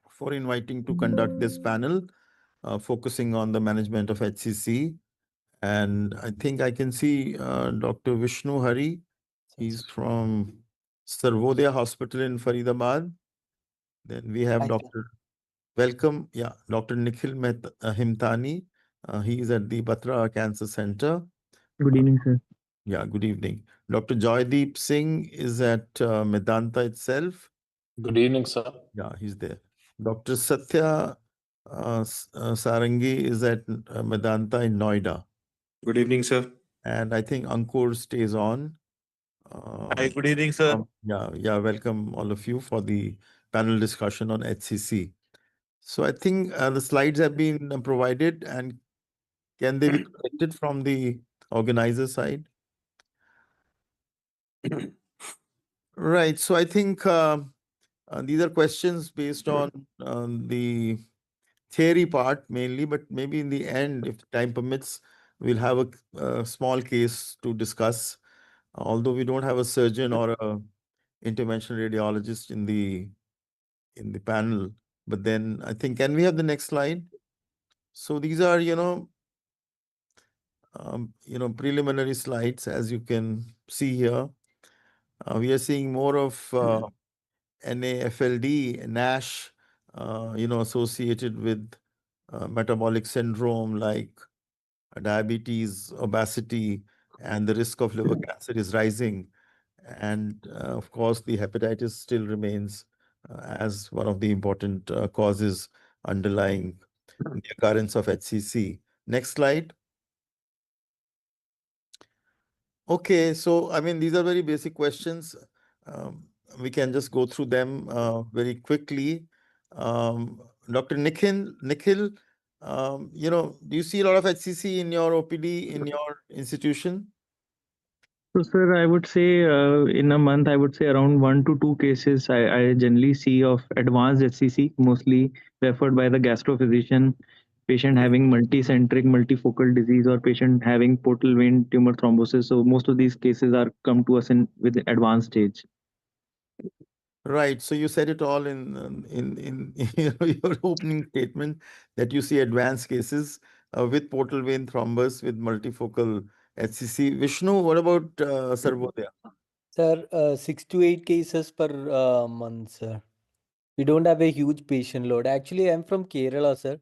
for inviting to conduct this panel focusing on the management of HCC. And I think I can see Dr. Vishnu Hari. He's from Sarvodaya Hospital in Faridabad. Then we have Dr. Welcome, yeah, Dr. Nikhil Himtani. He is at the Batra Cancer Center. Good evening, sir. Yeah, good evening. Dr. Joydeep Singh is at Medanta itself. Good evening, sir. Yeah, he's there. Dr. Satya Sarangi is at Medanta in Noida. Good evening, sir. And I think Ankur stays on. Hi, good evening, sir. Yeah, welcome all of you for the panel discussion on HCC. So I think the slides have been provided, and can they be collected from the organizer side? Right. So I think these are questions based on the theory part mainly, but maybe in the end, if time permits, we'll have a small case to discuss. Although we don't have a surgeon or a interventional radiologist in the panel, but then I think, can we have the next slide? So these are, preliminary slides, as you can see here. We are seeing more of NAFLD, NASH, associated with metabolic syndrome like diabetes, obesity, and the risk of liver cancer is rising. And of course, the hepatitis still remains as one of the important causes underlying the occurrence of HCC. Next slide. Okay, so I mean, these are very basic questions. We can just go through them very quickly. Dr. Nikhil, do you see a lot of HCC in your OPD, in your institution? So, sir, I would say in a month, I would say around 1 to 2 cases I generally see of advanced HCC, mostly referred by the gastrophysician, patient having multicentric, multifocal disease, or patient having portal vein tumor thrombosis. So most of these cases are come to us with advanced stage. Right. So you said it all in your opening statement that you see advanced cases with portal vein thrombus with multifocal HCC. Vishnu, what about Sarvodaya? Sir, 6 to 8 cases per month, sir. We don't have a huge patient load. Actually, I'm from Kerala, sir.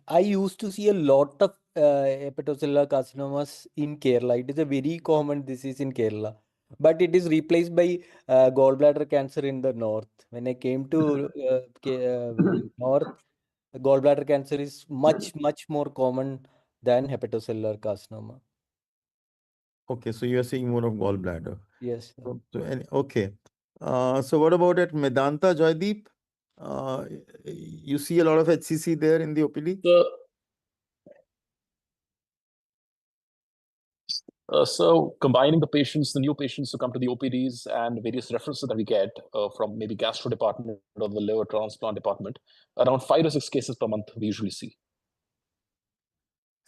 I used to see a lot of hepatocellular carcinomas in Kerala. It is a very common disease in Kerala, but it is replaced by gallbladder cancer in the north. When I came to north, gallbladder cancer is much more common than hepatocellular carcinoma. Okay, so you're seeing more of gallbladder. Yes, sir. Okay. So what about at Medanta, Joydeep? You see a lot of HCC there in the OPD? So combining the patients, the new patients who come to the OPDs and various references that we get from maybe gastro department or the liver transplant department, around 5 to 6 cases per month we usually see.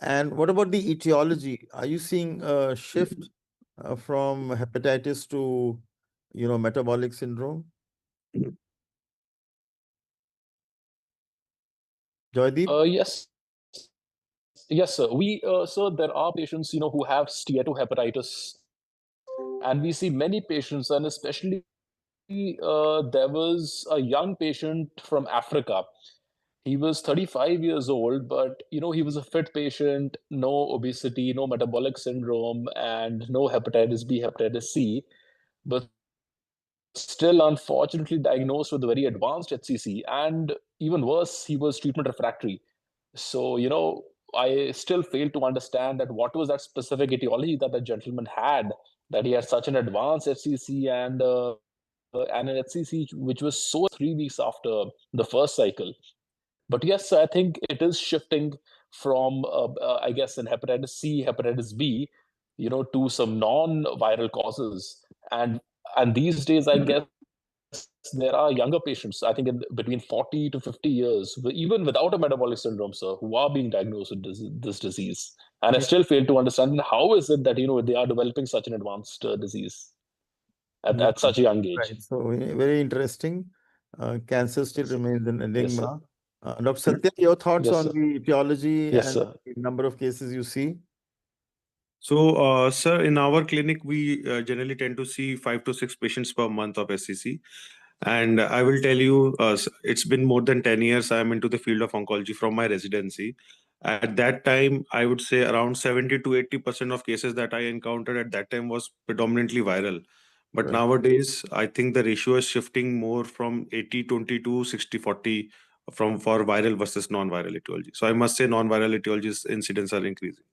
And what about the etiology? Are you seeing a shift from hepatitis to, metabolic syndrome? Joydeep? Yes, sir. So there are patients, who have steatohepatitis, and we see many patients, and especially there was a young patient from Africa. He was 35 years old, but he was a fit patient, no obesity, no metabolic syndrome, and no hepatitis B, hepatitis C. but still unfortunately diagnosed with a very advanced HCC, and even worse, he was treatment refractory. So, I still fail to understand that what was that specific etiology that the gentleman had, that he had such an advanced HCC and an HCC which was so 3 weeks after the first cycle. But yes, I think it is shifting from, I guess, in hepatitis C, hepatitis B, to some non-viral causes. And these days, I guess there are younger patients, I think in between 40 to 50 years, even without a metabolic syndrome, sir, who are being diagnosed with this disease. And I Yeah. still fail to understand how is it that, they are developing such an advanced disease Yeah, at such a young age. right. So very interesting. Cancer still remains an Yes, enigma. sir. Dr. Satya, your thoughts Yes, on sir. the etiology Yes, and sir. the number of cases you see? So, sir, in our clinic, we generally tend to see 5 to 6 patients per month of SCC. And I will tell you, it's been more than 10 years I am into the field of oncology from my residency. At that time, I would say around 70 to 80% of cases that I encountered at that time was predominantly viral. But Right. nowadays, I think the ratio is shifting more from 80-20 to 60-40 for viral versus non-viral etiology. So I must say non-viral etiologies incidents are increasing.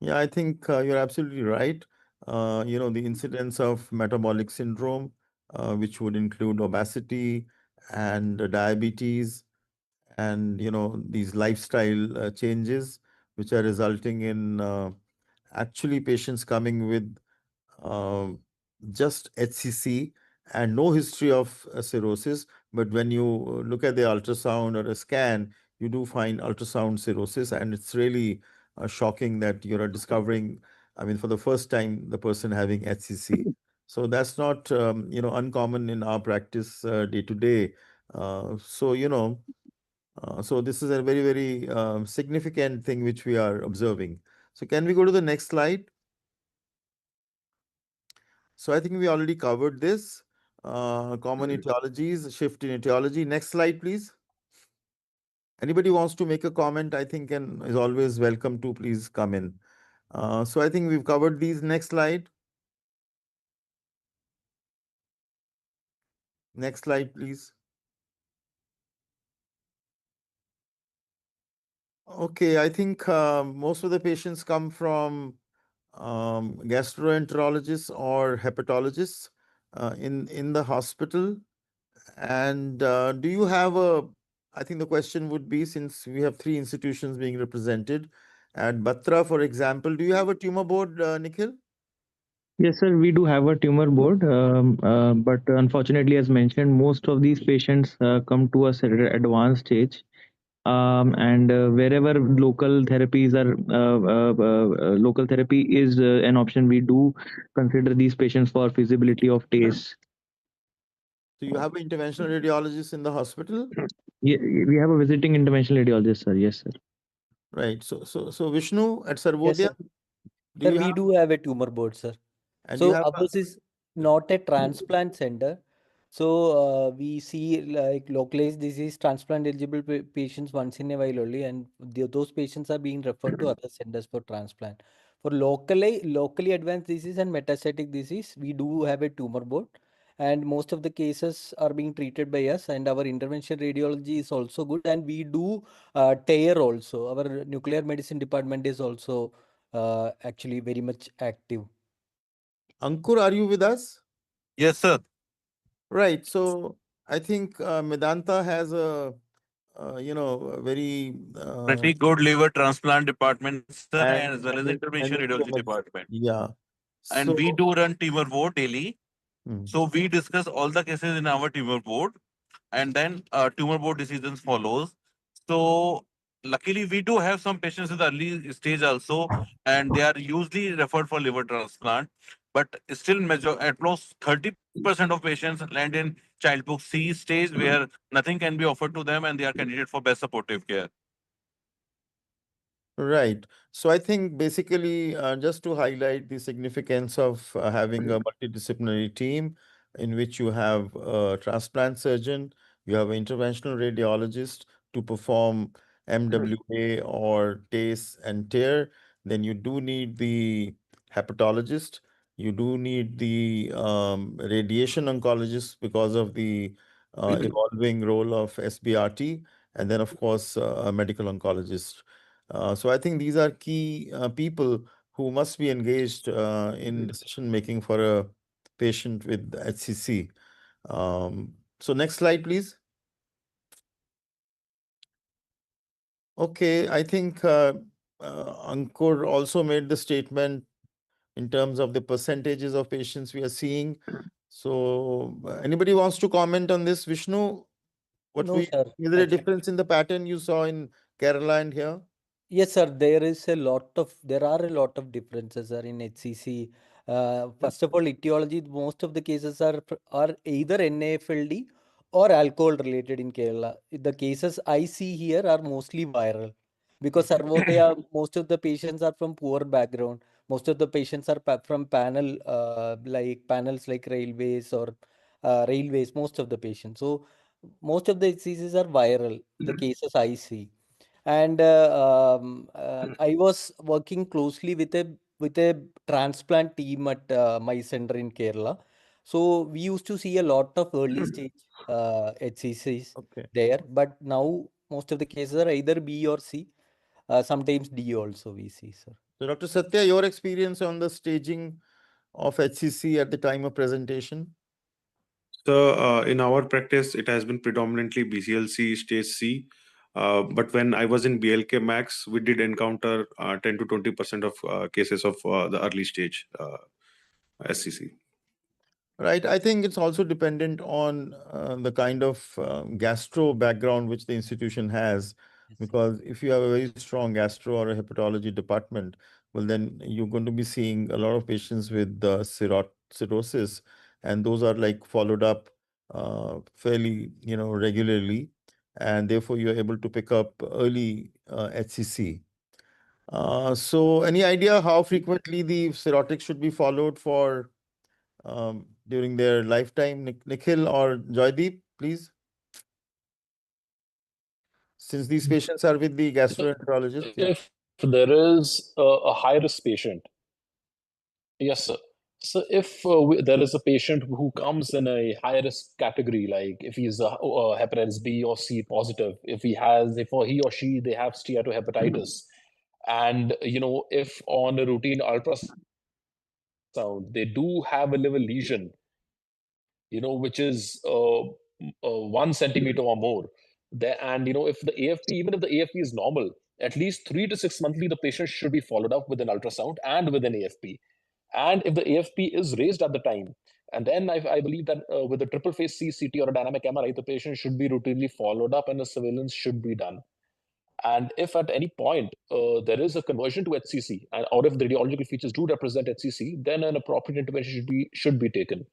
Yeah, I think you're absolutely right. The incidence of metabolic syndrome, which would include obesity and diabetes, and these lifestyle changes, which are resulting in actually patients coming with um, just HCC and no history of cirrhosis. But when you look at the ultrasound or a scan, you do find ultrasound cirrhosis, and it's really shocking that you're discovering, I mean, for the first time, the person having HCC. So that's not, uncommon in our practice day to day. So this is a very, very significant thing which we are observing. So can we go to the next slide? So I think we already covered this. Common etiologies, shift in etiology. Next slide, please. Anybody wants to make a comment, I think, and is always welcome to please come in. So I think we've covered these. Next slide. Next slide, please. Okay, I think most of the patients come from gastroenterologists or hepatologists in the hospital. And do you have I think the question would be, since we have 3 institutions being represented, at Batra, for example, do you have a tumor board, Nikhil? Yes, sir, we do have a tumor board, but unfortunately, as mentioned, most of these patients come to us at an advanced stage. And wherever local therapy is an option, we do consider these patients for feasibility of TACE. So you have an interventional radiologist in the hospital? Yeah, we have a visiting interventional radiologist, sir. Yes, sir. Right. So Vishnu at Yes, Sarvodaya, sir. do Sir, you we have, do have a tumor board, sir. and you So have ours is not a transplant center. So we see like localized disease transplant eligible patients once in a while only, and those patients are being referred to other centers for transplant. For locally advanced disease and metastatic disease, we do have a tumor board, and most of the cases are being treated by us. And our intervention radiology is also good, and we do TARE also. Our nuclear medicine department is also actually very much active. Ankur, are you with us? Yes, sir. Right. So I think Medanta has a very Pretty good liver transplant department, sir, and as well as and intervention radiology nuclear department. yeah. And we So do run tumor board daily. hmm. So we discuss all the cases in our tumor board, and then tumor board decisions follows. So luckily, we do have some patients in the early stage also, and they are usually referred for liver transplant. But still, at most 30% of patients land in childhood C stage where nothing can be offered to them, and they are candidate for best supportive care. Right. So I think basically, just to highlight the significance of having a multidisciplinary team in which you have a transplant surgeon, you have an interventional radiologist to perform MWA or TACE and TARE, then you do need the hepatologist, You do need the radiation oncologist because of the evolving role of SBRT, and then, of course, a medical oncologist. So I think these are key people who must be engaged in decision making for a patient with HCC. So next slide, please. Okay, I think Ankur also made the statement in terms of the percentages of patients we are seeing. So anybody wants to comment on this, Vishnu? No, sir. Is there a Actually, difference in the pattern you saw in Kerala and here? yes, sir. There are a lot of differences, sir, in HCC. First of all, etiology, most of the cases are either NAFLD or alcohol related in Kerala. The cases I see here are mostly viral because Sarvodaya, most of the patients are from poor background. Most of the patients are from panels like railways or railways, most of the patients. So most of the HCCs are viral, the cases I see. And I was working closely with a transplant team at my center in Kerala. So we used to see a lot of early stage HCCs Okay. there, but now most of the cases are either B or C. Sometimes D also we see, sir. So Dr. Satya, your experience on the staging of HCC at the time of presentation? So in our practice, it has been predominantly BCLC stage C. But when I was in BLK Max, we did encounter 10 to 20% of cases of the early stage SCC. Right. I think it's also dependent on the kind of gastro background which the institution has. Because if you have a very strong gastro or a hepatology department, well, then you're going to be seeing a lot of patients with cirrhosis, and those are like followed up fairly, regularly, and therefore you're able to pick up early HCC. So, any idea how frequently the cirrhotics should be followed for during their lifetime? Nikhil or Joydeep, please. Since these patients are with the gastroenterologist. Yeah. If there is a high risk patient, yes, sir. So if there is a patient who comes in a high risk category, like if he's a hepatitis B or C positive, if he or she they have steatohepatitis, and if on a routine ultrasound they do have a liver lesion, which is 1 centimeter or more, there, and if the AFP, even if the AFP is normal, at least 3 to 6 monthly, the patient should be followed up with an ultrasound and with an AFP. And if the AFP is raised at the time, and then I believe that with a triple phase CT or a dynamic MRI, the patient should be routinely followed up and a surveillance should be done. And if at any point there is a conversion to HCC, or if the radiological features do represent HCC, then an appropriate intervention should be taken.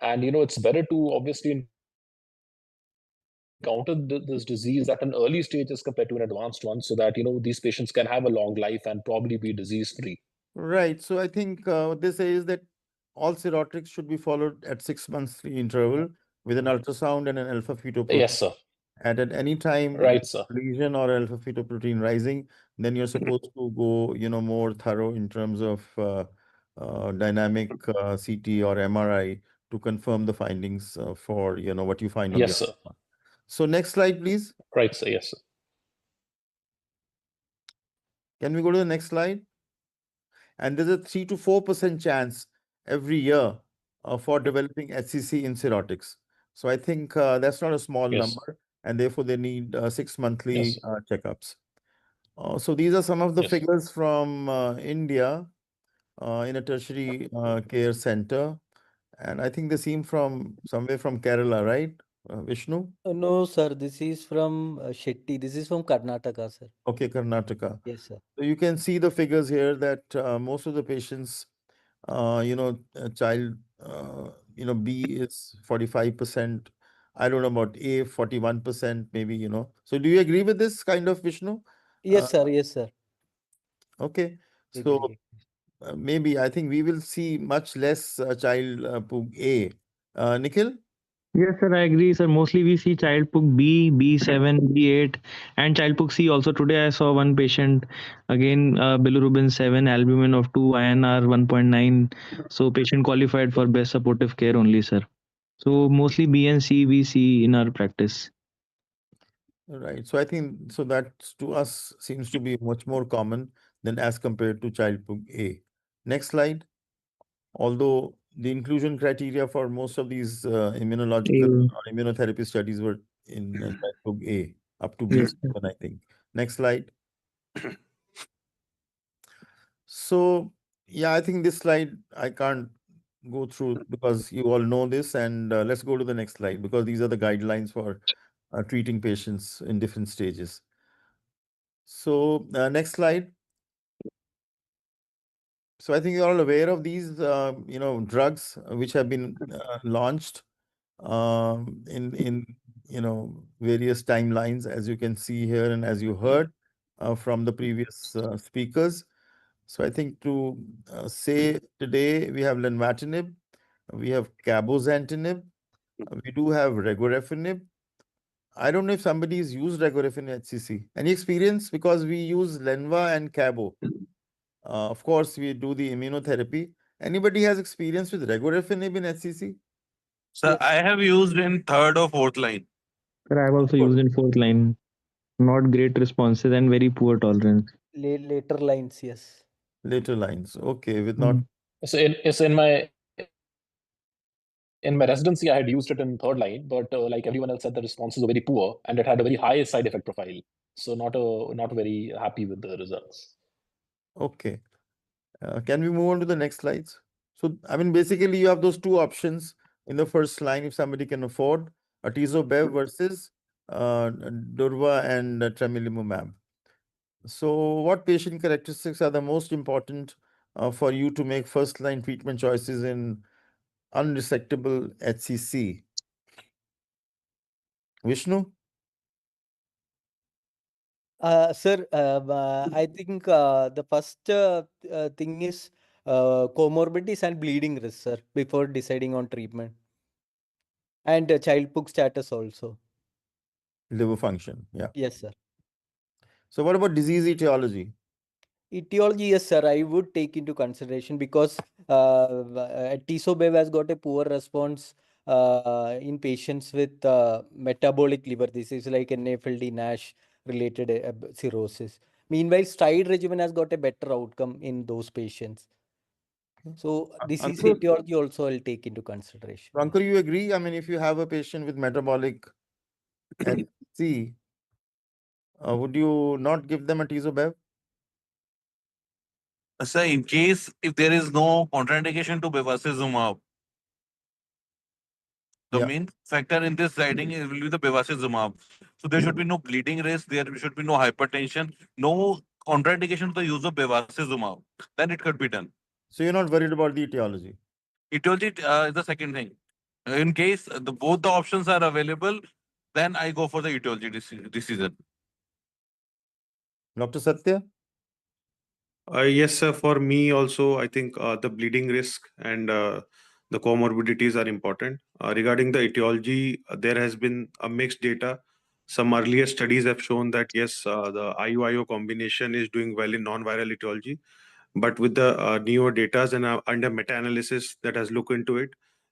And it's better to obviously encounter this disease at an early stage as compared to an advanced one, so that these patients can have a long life and probably be disease free. Right. So I think what they say is that all cirrhotics should be followed at 6 monthly interval with an ultrasound and an alpha fetoprotein. Yes, sir. And at any time, Right, sir. lesion or alpha fetoprotein rising, then you're supposed to go, more thorough in terms of dynamic CT or MRI to confirm the findings for, what you find on Yes, the sir. ultrasound. So next slide, please. Right, sir. Yes, sir. Can we go to the next slide? And there's a 3 to 4% chance every year for developing HCC in cirrhotics. So I think that's not a small Yes. number, and therefore they need 6 monthly Yes. checkups. So these are some of the Yes. figures from India in a tertiary care center. And I think they seem from somewhere from Kerala, right, Vishnu? No, sir. This is from Shetty. This is from Karnataka, sir. Okay, Karnataka. Yes, sir. So you can see the figures here that most of the patients, child, B is 45%. I don't know about A, 41%, maybe, So do you agree with this kind of, Vishnu? Yes, sir. Yes, sir. Okay. Agree. So maybe I think we will see much less child PUG A. Nikhil? Yes, sir, I agree, sir. Mostly we see childhood B, B7, B8, and childhood C. Also today I saw one patient, again bilirubin 7, albumin of 2, INR 1.9. So patient qualified for best supportive care only, sir. So mostly B and C we see in our practice. Right. So I think so that to us seems to be much more common than as compared to childhood A. Next slide. Although the inclusion criteria for most of these immunological A. or immunotherapy studies were in childhood A up to Yes, sir. B7, I think. Next slide. So yeah, I think this slide I can't go through because you all know this, and let's go to the next slide because these are the guidelines for treating patients in different stages. So next slide. So I think you're all aware of these, drugs which have been launched in various timelines, as you can see here and as you heard from the previous speakers. So I think to say today we have lenvatinib, we have cabozantinib, we do have regorafenib. I don't know if somebody's used regorafenib HCC. Any experience? Because we use lenva and cabo. Of course, we do the immunotherapy. Anybody has experience with regorafenib in HCC? So I have used in third or fourth line. Sir, I've also used in fourth line. Not great responses and very poor tolerance. Later lines, yes. Later lines. Okay, with not. So in my residency, I had used it in third line, but like everyone else said, the responses were very poor, and it had a very high side effect profile. So not very happy with the results. Okay. Can we move on to the next slides? So, I mean, basically, you have those two options in the first line if somebody can afford atezo-bev versus durva and tremelimumab. So, what patient characteristics are the most important for you to make first line treatment choices in unresectable HCC? Vishnu? Sir, I think the first thing is comorbidities and bleeding risk, sir, before deciding on treatment. And childhood status also. Liver function, yeah. Yes, sir. So, what about disease etiology? Etiology, yes, sir, I would take into consideration because Tisobev has got a poor response in patients with metabolic liver disease like NAFLD, NASH related cirrhosis. Meanwhile, stride regimen has got a better outcome in those patients. So disease Ankur, etiology also I'll take into consideration. Ankur, you agree? I mean, if you have a patient with metabolic HC, would you not give them atezo-bev? So in case if there is no contraindication to bevacizumab, the Yeah. main factor in this writing will be the bevacizumab. So there should be no bleeding risk, there should be no hypertension, no contraindication to the use of bevacizumab. Then it could be done. So you're not worried about the etiology? Etiology is the second thing. In case both the options are available, then I go for the etiology decision. Dr. Satya? Yes, sir. For me also, I think the bleeding risk and the comorbidities are important. Regarding the etiology, there has been a mixed data. Some earlier studies have shown that yes, the IU-IO combination is doing well in non-viral etiology. But with the newer data and a meta-analysis that has looked into it,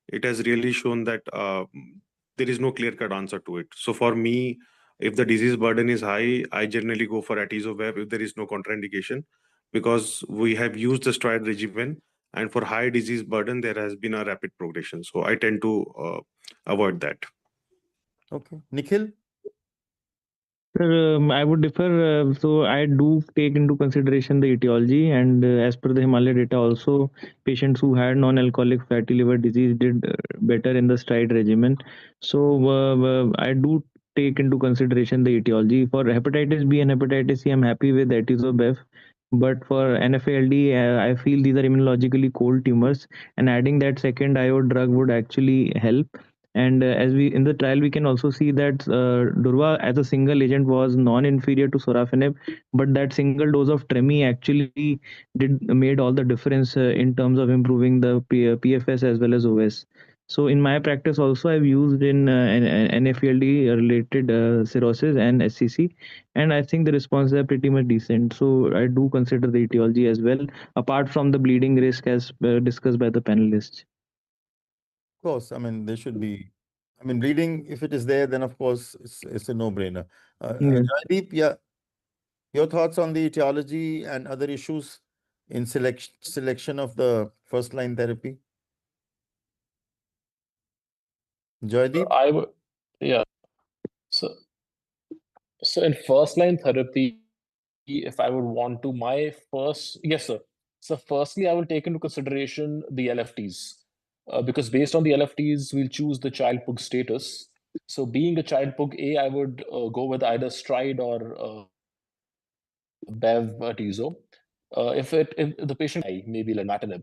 it has really shown that there is no clear-cut answer to it. So for me, if the disease burden is high, I generally go for atezo-bev if there is no contraindication, because we have used the steroid regimen, and for high disease burden, there has been a rapid progression. So I tend to avoid that. Okay. Nikhil? Sir, I would differ. So I do take into consideration the etiology, and as per the Himalaya data, also patients who had non-alcoholic fatty liver disease did better in the stride regimen. So I do take into consideration the etiology. For hepatitis B and hepatitis C, I'm happy with atezolizumab. But for NFALD, I feel these are immunologically cold tumors, and adding that second IO drug would actually help. And as we in the trial, we can also see that Durva as a single agent was non-inferior to sorafenib, but that single dose of Tremi actually did made all the difference in terms of improving the PFS as well as OS. So in my practice also, I've used in NFLD related cirrhosis and SCC, and I think the responses are pretty much decent. So I do consider the etiology as well, apart from the bleeding risk as discussed by the panelists. Of course, I mean, there should be. I mean, bleeding, if it is there, then of course it's a no-brainer. Yes. Jaideep, yeah, your thoughts on the etiology and other issues in selection of the first-line therapy? Joydeep? I would, yeah. So, so in first line therapy, if I would want to, my first, yes, sir. So, firstly, I will take into consideration the LFTs, because based on the LFTs, we'll choose the child pug status. So, being a child pug A, I would go with either stride or bev tizo. If the patient maybe lenvatinib.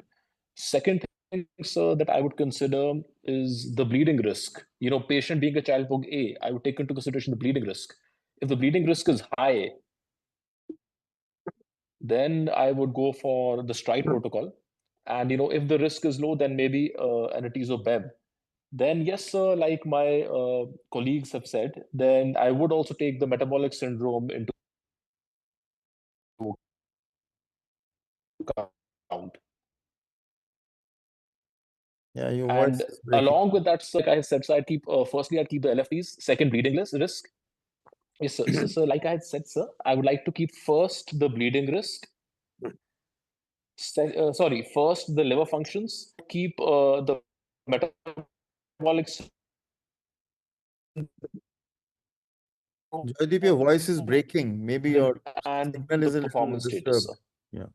Second thing, sir, that I would consider is the bleeding risk. You know, patient being a child pug A, I would take into consideration the bleeding risk. If the bleeding risk is high, then I would go for the stride protocol. And you know, if the risk is low, then maybe an atezo bev. Then yes, sir, like my colleagues have said, then I would also take the metabolic syndrome into account. Yeah, your voice And is breaking. along with that, sir, like I said, so I'd keep firstly I'd keep the LFTs, second bleeding risk. Yes, sir. So like I had said, sir, I would like to keep first the bleeding risk. First the liver functions. Keep the metabolic Joydeep, your voice is breaking. Maybe your and signal the is a little performance status, sir. disturbed. Yeah.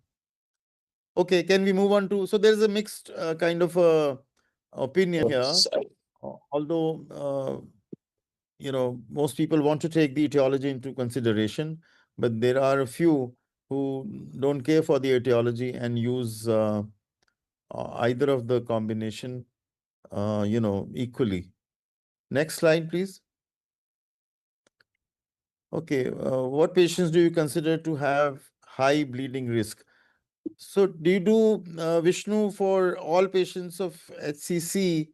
Okay, can we move on to, so there's a mixed kind of opinion here. Although, most people want to take the etiology into consideration, but there are a few who don't care for the etiology and use either of the combination, equally. Next slide, please. Okay, what patients do you consider to have high bleeding risk? So do you do, Vishnu, for all patients of HCC,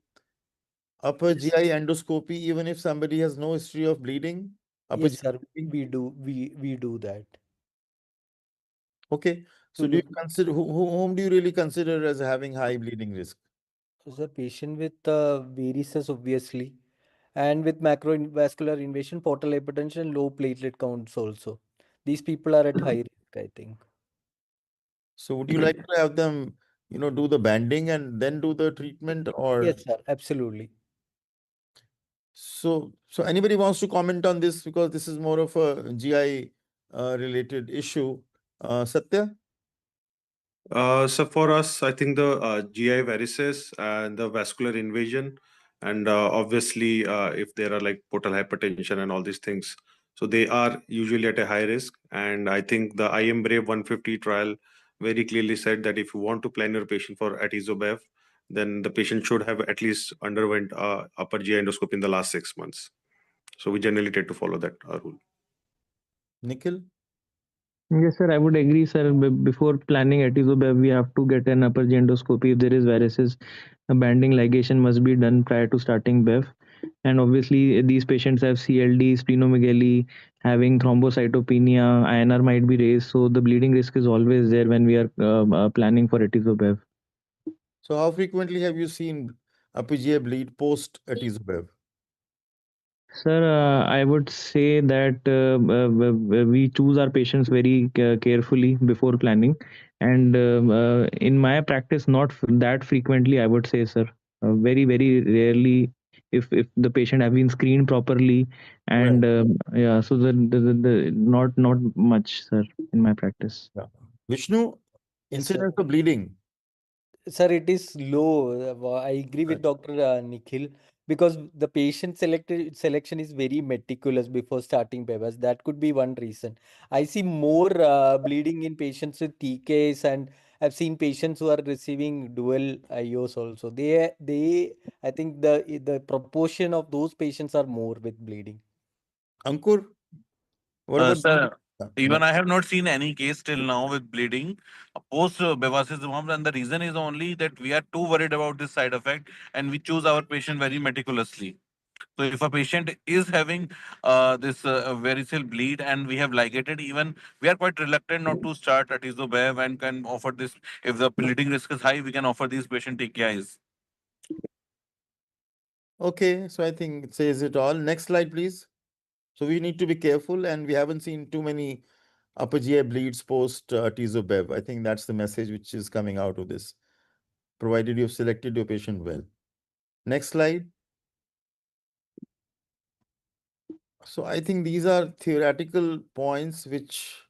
upper GI endoscopy, even if somebody has no history of bleeding? Upper Yes, GI sir. bleeding? We do that. Okay. So To do you look, consider, whom do you really consider as having high bleeding risk? as a patient with varices, obviously, and with macrovascular invasion, portal hypertension, low platelet counts also. These people are at high risk, I think. So would you like to have them, do the banding and then do the treatment, or? Yes, sir. Absolutely. So anybody wants to comment on this, because this is more of a GI related issue. Satya? So for us, I think the GI varices and the vascular invasion, and obviously if there are like portal hypertension and all these things, so they are usually at a high risk. And I think the IM Brave 150 trial very clearly said that if you want to plan your patient for atezolizumab, then the patient should have at least underwent upper GI endoscopy in the last 6 months. So we generally tend to follow that rule. Nikhil? Yes, sir, I would agree, sir. Before planning atezolizumab, we have to get an upper GI endoscopy. If there is varices, a banding ligation must be done prior to starting BEV. And obviously, these patients have CLD, splenomegaly, having thrombocytopenia, INR might be raised. So the bleeding risk is always there when we are planning for atezolizumab. So how frequently have you seen upper GI bleed post atezolizumab? Sir, I would say that we choose our patients very carefully before planning, and in my practice, not that frequently, I would say, sir. Very, very rarely, if the patient have been screened properly, and yeah, so the not much, sir, in my practice. Yeah. Vishnu, Yes, sir. incidence of bleeding. Sir, it is low. I agree with Dr. Nikhil, because the patient selection is very meticulous before starting Bebas. That could be one reason. I see more bleeding in patients with TKs, and I've seen patients who are receiving dual IOs also. I think the proportion of those patients are more with bleeding. Ankur, what about Sir, Even I have not seen any case till now with bleeding post bevacizumab, and the reason is only that we are too worried about this side effect, and we choose our patient very meticulously. So if a patient is having this varicose bleed and we have ligated, even we are quite reluctant not to start atezolizumab and can offer this. If the bleeding risk is high, we can offer these patient TKIs. Okay, so I think it says it all. Next slide, please. So we need to be careful, and we haven't seen too many upper GI bleeds post atezo-bev. I think that's the message which is coming out of this, provided you've selected your patient well. Next slide. So I think these are theoretical points which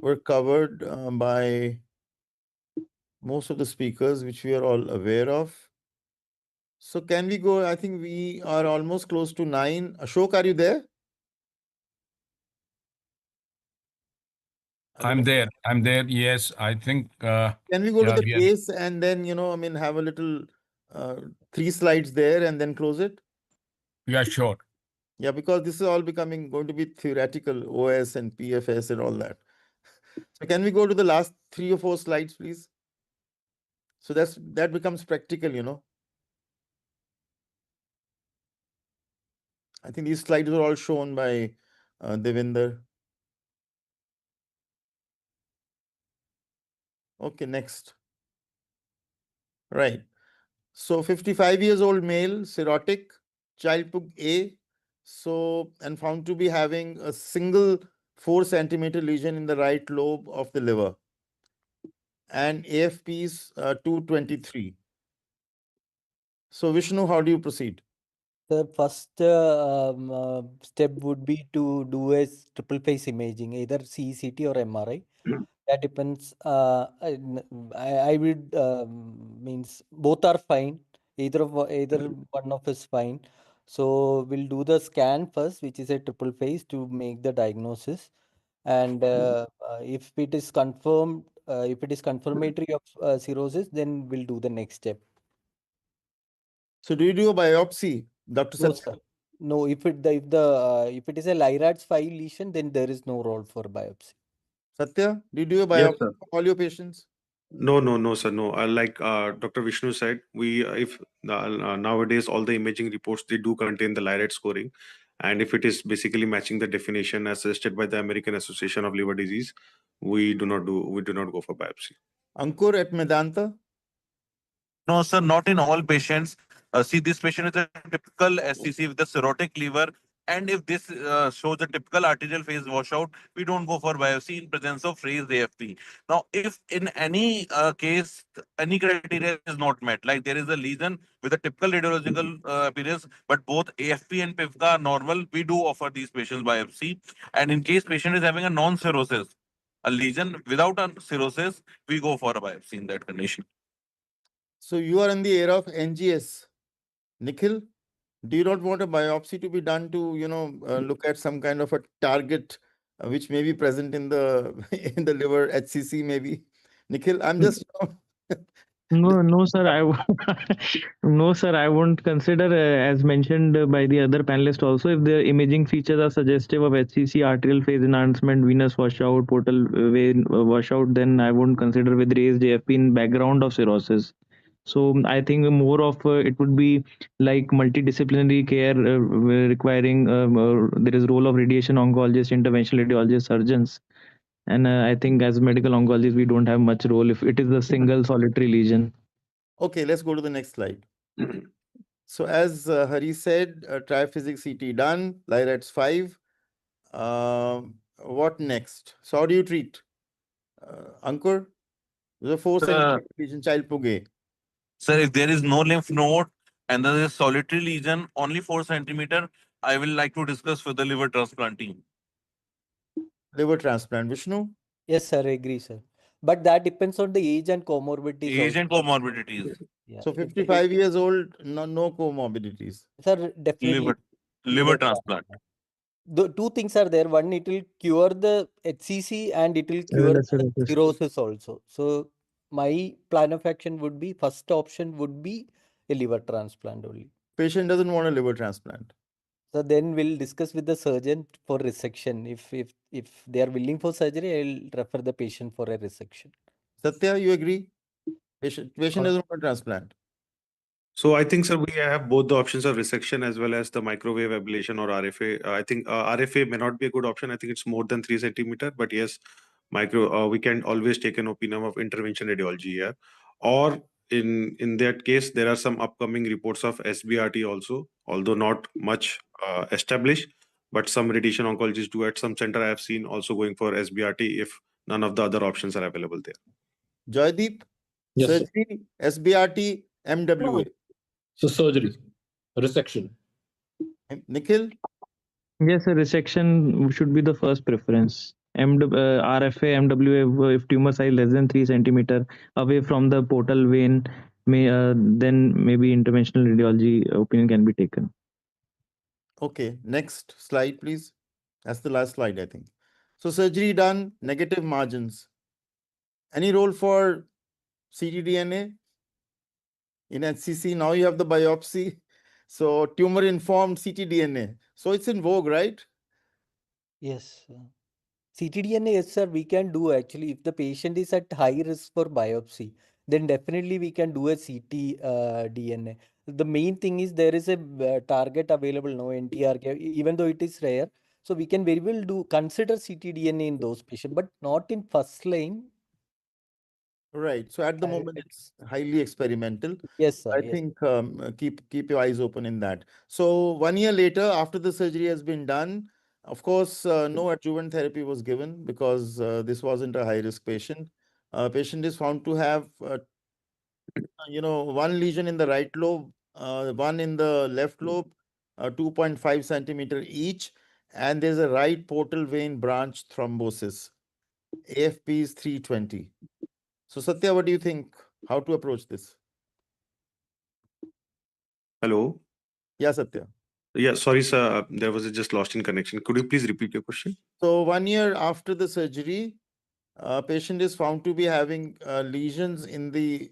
were covered by most of the speakers, which we are all aware of. So can we go? I think we are almost close to 9. Ashok, are you there? I'm there. I'm there. Yes, I think. Can we go to yeah, the we are. case and then, I mean, have a little 3 slides there and then close it? Yeah, sure. Yeah, because this is all becoming going to be theoretical, OS and PFS and all that. So can we go to the last 3 or 4 slides, please? So that becomes practical. I think these slides were all shown by Devinder. Okay, next. Right. So 55 years old male, cirrhotic, child pug A. So, and found to be having a single 4 centimeter lesion in the right lobe of the liver. And AFP is 223. So Vishnu, how do you proceed? The first step would be to do a triple phase imaging, either CCT or MRI. That depends. I would means both are fine. Either one of is fine. So we'll do the scan first, which is a triple phase to make the diagnosis. And if it is confirmed, if it is confirmatory of cirrhosis, then we'll do the next step. So do you do a biopsy, Dr. No, Satya? sir. No, if it is a LIRADS 5 lesion, then there is no role for biopsy. Satya, do you do a Yes, biopsy sir. for all your patients? No, sir. No. Like Dr. Vishnu said, we if nowadays all the imaging reports they do contain the LIRAD scoring, and if it is basically matching the definition as suggested by the American Association of Liver Disease, we do not go for biopsy. Ankur at Medanta? No, sir, not in all patients. See, this patient is a typical SCC with a cirrhotic liver. And if this shows a typical arterial phase washout, we don't go for biopsy in presence of raised AFP. Now, if in any case, any criteria is not met, like there is a lesion with a typical radiological appearance, but both AFP and PIVCA are normal, we do offer these patients biopsy. And in case patient is having a non-cirrhosis, a lesion without a cirrhosis, we go for a biopsy in that condition. So you are in the era of NGS. Nikhil, do you not want a biopsy to be done to, look at some kind of a target which may be present in the in the liver, HCC maybe? Nikhil, I'm just No, sir. No, sir. I won't consider, as mentioned by the other panelist also, if the imaging features are suggestive of HCC, arterial phase enhancement, venous washout, portal vein washout, then I won't consider with raised AFP in background of cirrhosis. So I think more of it would be like multidisciplinary care requiring there is role of radiation oncologist, interventional radiologist, surgeons. And I think as medical oncologists, we don't have much role if it is a single solitary lesion. Okay, let's go to the next slide. So as Hari said, triphysic CT done, LIRADS 5. What next? So how do you treat? Ankur, the 4 centimeter lesion, child Puge. Sir, if there is no lymph node and there is a solitary lesion, only 4 centimeter, I will like to discuss for the liver transplanting. Liver transplant. Vishnu? Yes, sir, I agree, sir. But that depends on the age and comorbidities Age also. and comorbidities. Yeah. So 55 years old, no comorbidities. Sir, definitely. Liver transplant. The two things are there. One, it will cure the HCC and it will cure Cellular the cirrhosis. cirrhosis also. So my plan of action would be, first option would be a liver transplant only. Patient doesn't want a liver transplant. So then we'll discuss with the surgeon for resection. If they are willing for surgery, I'll refer the patient for a resection. Satya, you agree? Patient Uh, doesn't want transplant. So I think, sir, we have both the options of resection as well as the microwave ablation or RFA. I think RFA may not be a good option. I think it's more than 3 centimeter, but yes, we can always take an opinion of intervention radiology here. Or in that case, there are some upcoming reports of SBRT also, although not much established, but some radiation oncologists do at some center I have seen also going for SBRT if none of the other options are available there. Joydeep, Yes, sir. surgery, SBRT, MWA. So surgery, resection. Nikhil? Yes, a resection should be the first preference. RFA, MWA, if tumor size less than 3 centimeter away from the portal vein, then maybe interventional radiology opinion can be taken. Okay, next slide, please. That's the last slide, I think. So surgery done, negative margins. Any role for ctDNA in HCC? Now you have the biopsy. So tumor-informed ctDNA. So it's in vogue, right? Yes. ctDNA, yes, sir, we can do actually. If the patient is at high risk for biopsy, then definitely we can do a CT DNA. The main thing is there is a target available now, NTR, even though it is rare. So we can very well consider ctDNA in those patients, but not in first line. Right. So at the moment, it's highly experimental. Yes, sir. I Yes. think keep your eyes open in that. So 1 year later, after the surgery has been done, of course, no adjuvant therapy was given because this wasn't a high-risk patient. Patient is found to have, one lesion in the right lobe, one in the left lobe, 2.5 centimeter each, and there's a right portal vein branch thrombosis. AFP is 320. So Satya, what do you think? How to approach this? Hello. Yeah, Satya. Yeah, sorry, sir. There was a just lost in connection. Could you please repeat your question? So 1 year after the surgery, patient is found to be having lesions in the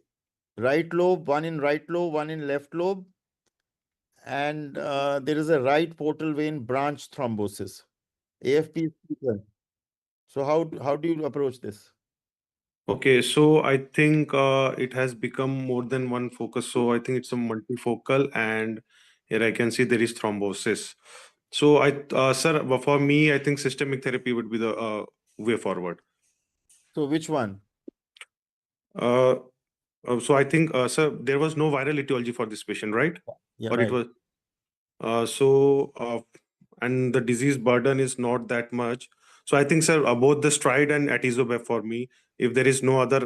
right lobe, one in right lobe, one in left lobe, and there is a right portal vein branch thrombosis. AFP is 312. So how do you approach this? Okay, so I think it has become more than one focus. So I think it's a multifocal, and here I can see there is thrombosis. So sir, for me, I think systemic therapy would be the way forward. So which one? Uh, so I think, sir, there was no viral etiology for this patient, right? Yeah, Or it right. was. And the disease burden is not that much. So I think, sir, both the stride and atezolizumab for me. If there is no other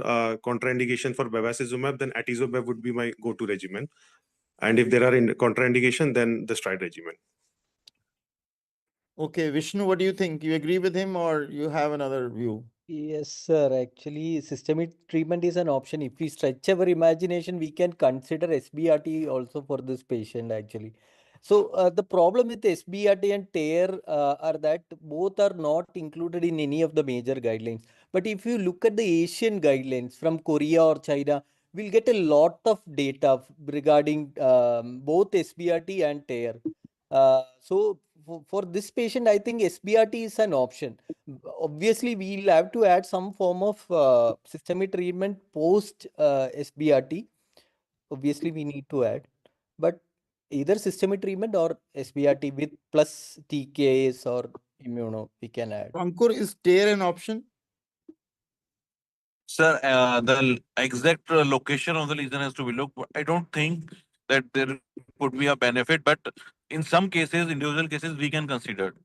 contraindication for bevacizumab, then atezolizumab would be my go-to regimen. And if there are contraindication, then the stride regimen. Okay, Vishnu, what do you think? You agree with him or you have another view? Yes, sir. Actually, systemic treatment is an option. If we stretch our imagination, we can consider SBRT also for this patient, actually. So, the problem with SBRT and TARE are that both are not included in any of the major guidelines. But if you look at the Asian guidelines from Korea or China, we'll get a lot of data regarding both SBRT and TARE. So, for this patient, I think SBRT is an option. Obviously, we'll have to add some form of systemic treatment post SBRT. Obviously, we need to add, but either systemic treatment or SBRT with plus TKAs or immuno, we can add. Ankur, is TARE an option? Sir, the exact location of the lesion has to be looked. I don't think that there could be a benefit, but in some cases, individual cases, we can consider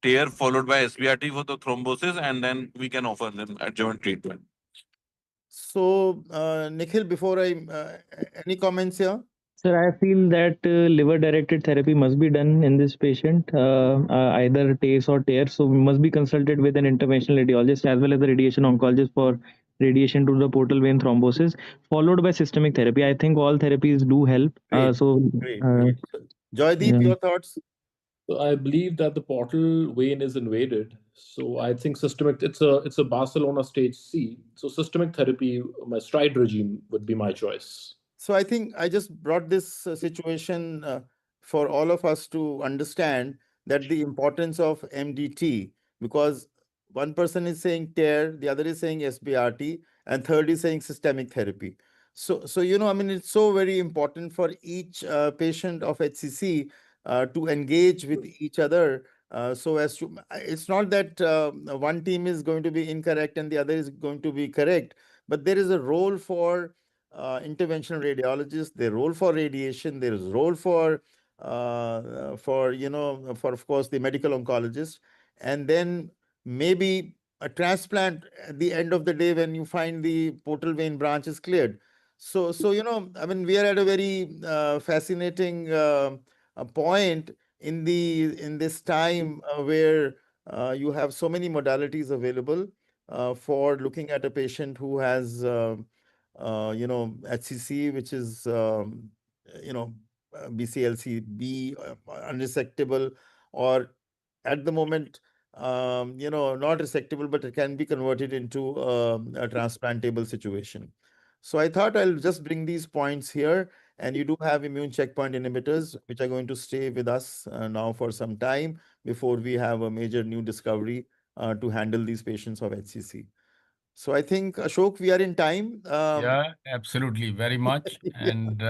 tear followed by SBRT for the thrombosis, and then we can offer them adjuvant treatment. So, Nikhil, before any comments here? Sir, I feel that liver-directed therapy must be done in this patient, either TACE or TARE. So we must be consulted with an interventional radiologist as well as the radiation oncologist for radiation to the portal vein thrombosis, followed by systemic therapy. I think all therapies do help. Great. Joydeep, yeah. your thoughts? So I believe that the portal vein is invaded. So I think systemic. It's a Barcelona stage C. So systemic therapy, my stride regime would be my choice. So I think I just brought this situation for all of us to understand that the importance of MDT, because one person is saying tear, the other is saying SBRT, and third is saying systemic therapy. So I mean, it's so very important for each patient of HCC to engage with each other, so as to, it's not that one team is going to be incorrect and the other is going to be correct, but there is a role for interventional radiologists, their role for radiation, there is role for for of course the medical oncologist, and then maybe a transplant at the end of the day when you find the portal vein branch is cleared. So I mean, we are at a very fascinating point in this time where you have so many modalities available for looking at a patient who has HCC, which is BCLC-B, unresectable, or at the moment not resectable, but it can be converted into a transplantable situation. So I thought I'll just bring these points here. And you do have immune checkpoint inhibitors, which are going to stay with us now for some time before we have a major new discovery to handle these patients of HCC. So I think, Ashok, we are in time. Yeah, absolutely, very much. And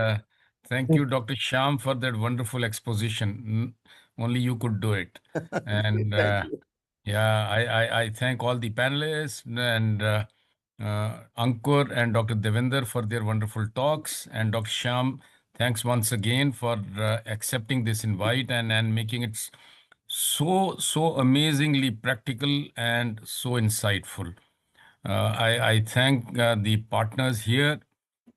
thank you, Dr. Sham, for that wonderful exposition. Only you could do it. And Thank you. yeah, I thank all the panelists and Ankur and Dr. Devinder for their wonderful talks. And Dr. Sham, thanks once again for accepting this invite and making it so amazingly practical and so insightful. I thank the partners here,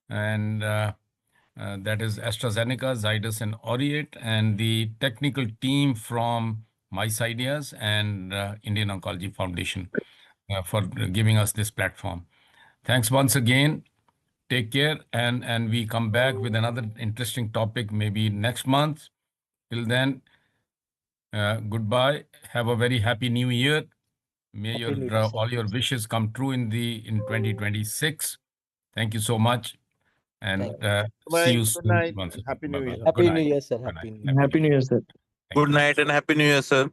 and that is AstraZeneca, Zydus, and Aureate, and the technical team from Mice Ideas and Indian Oncology Foundation for giving us this platform. Thanks once again. Take care, and we come back with another interesting topic maybe next month. Till then, goodbye. Have a very happy new year. May Happy your New Year, sir. all your wishes come true in 2026. Thank you so much, and Thank see Bye. you Good soon night. once again. Happy Bye New bye. Year. Good Happy New night. Year, sir. Good night. Happy New Year. Happy New Year, sir. Thank Good you. night and happy new year, sir.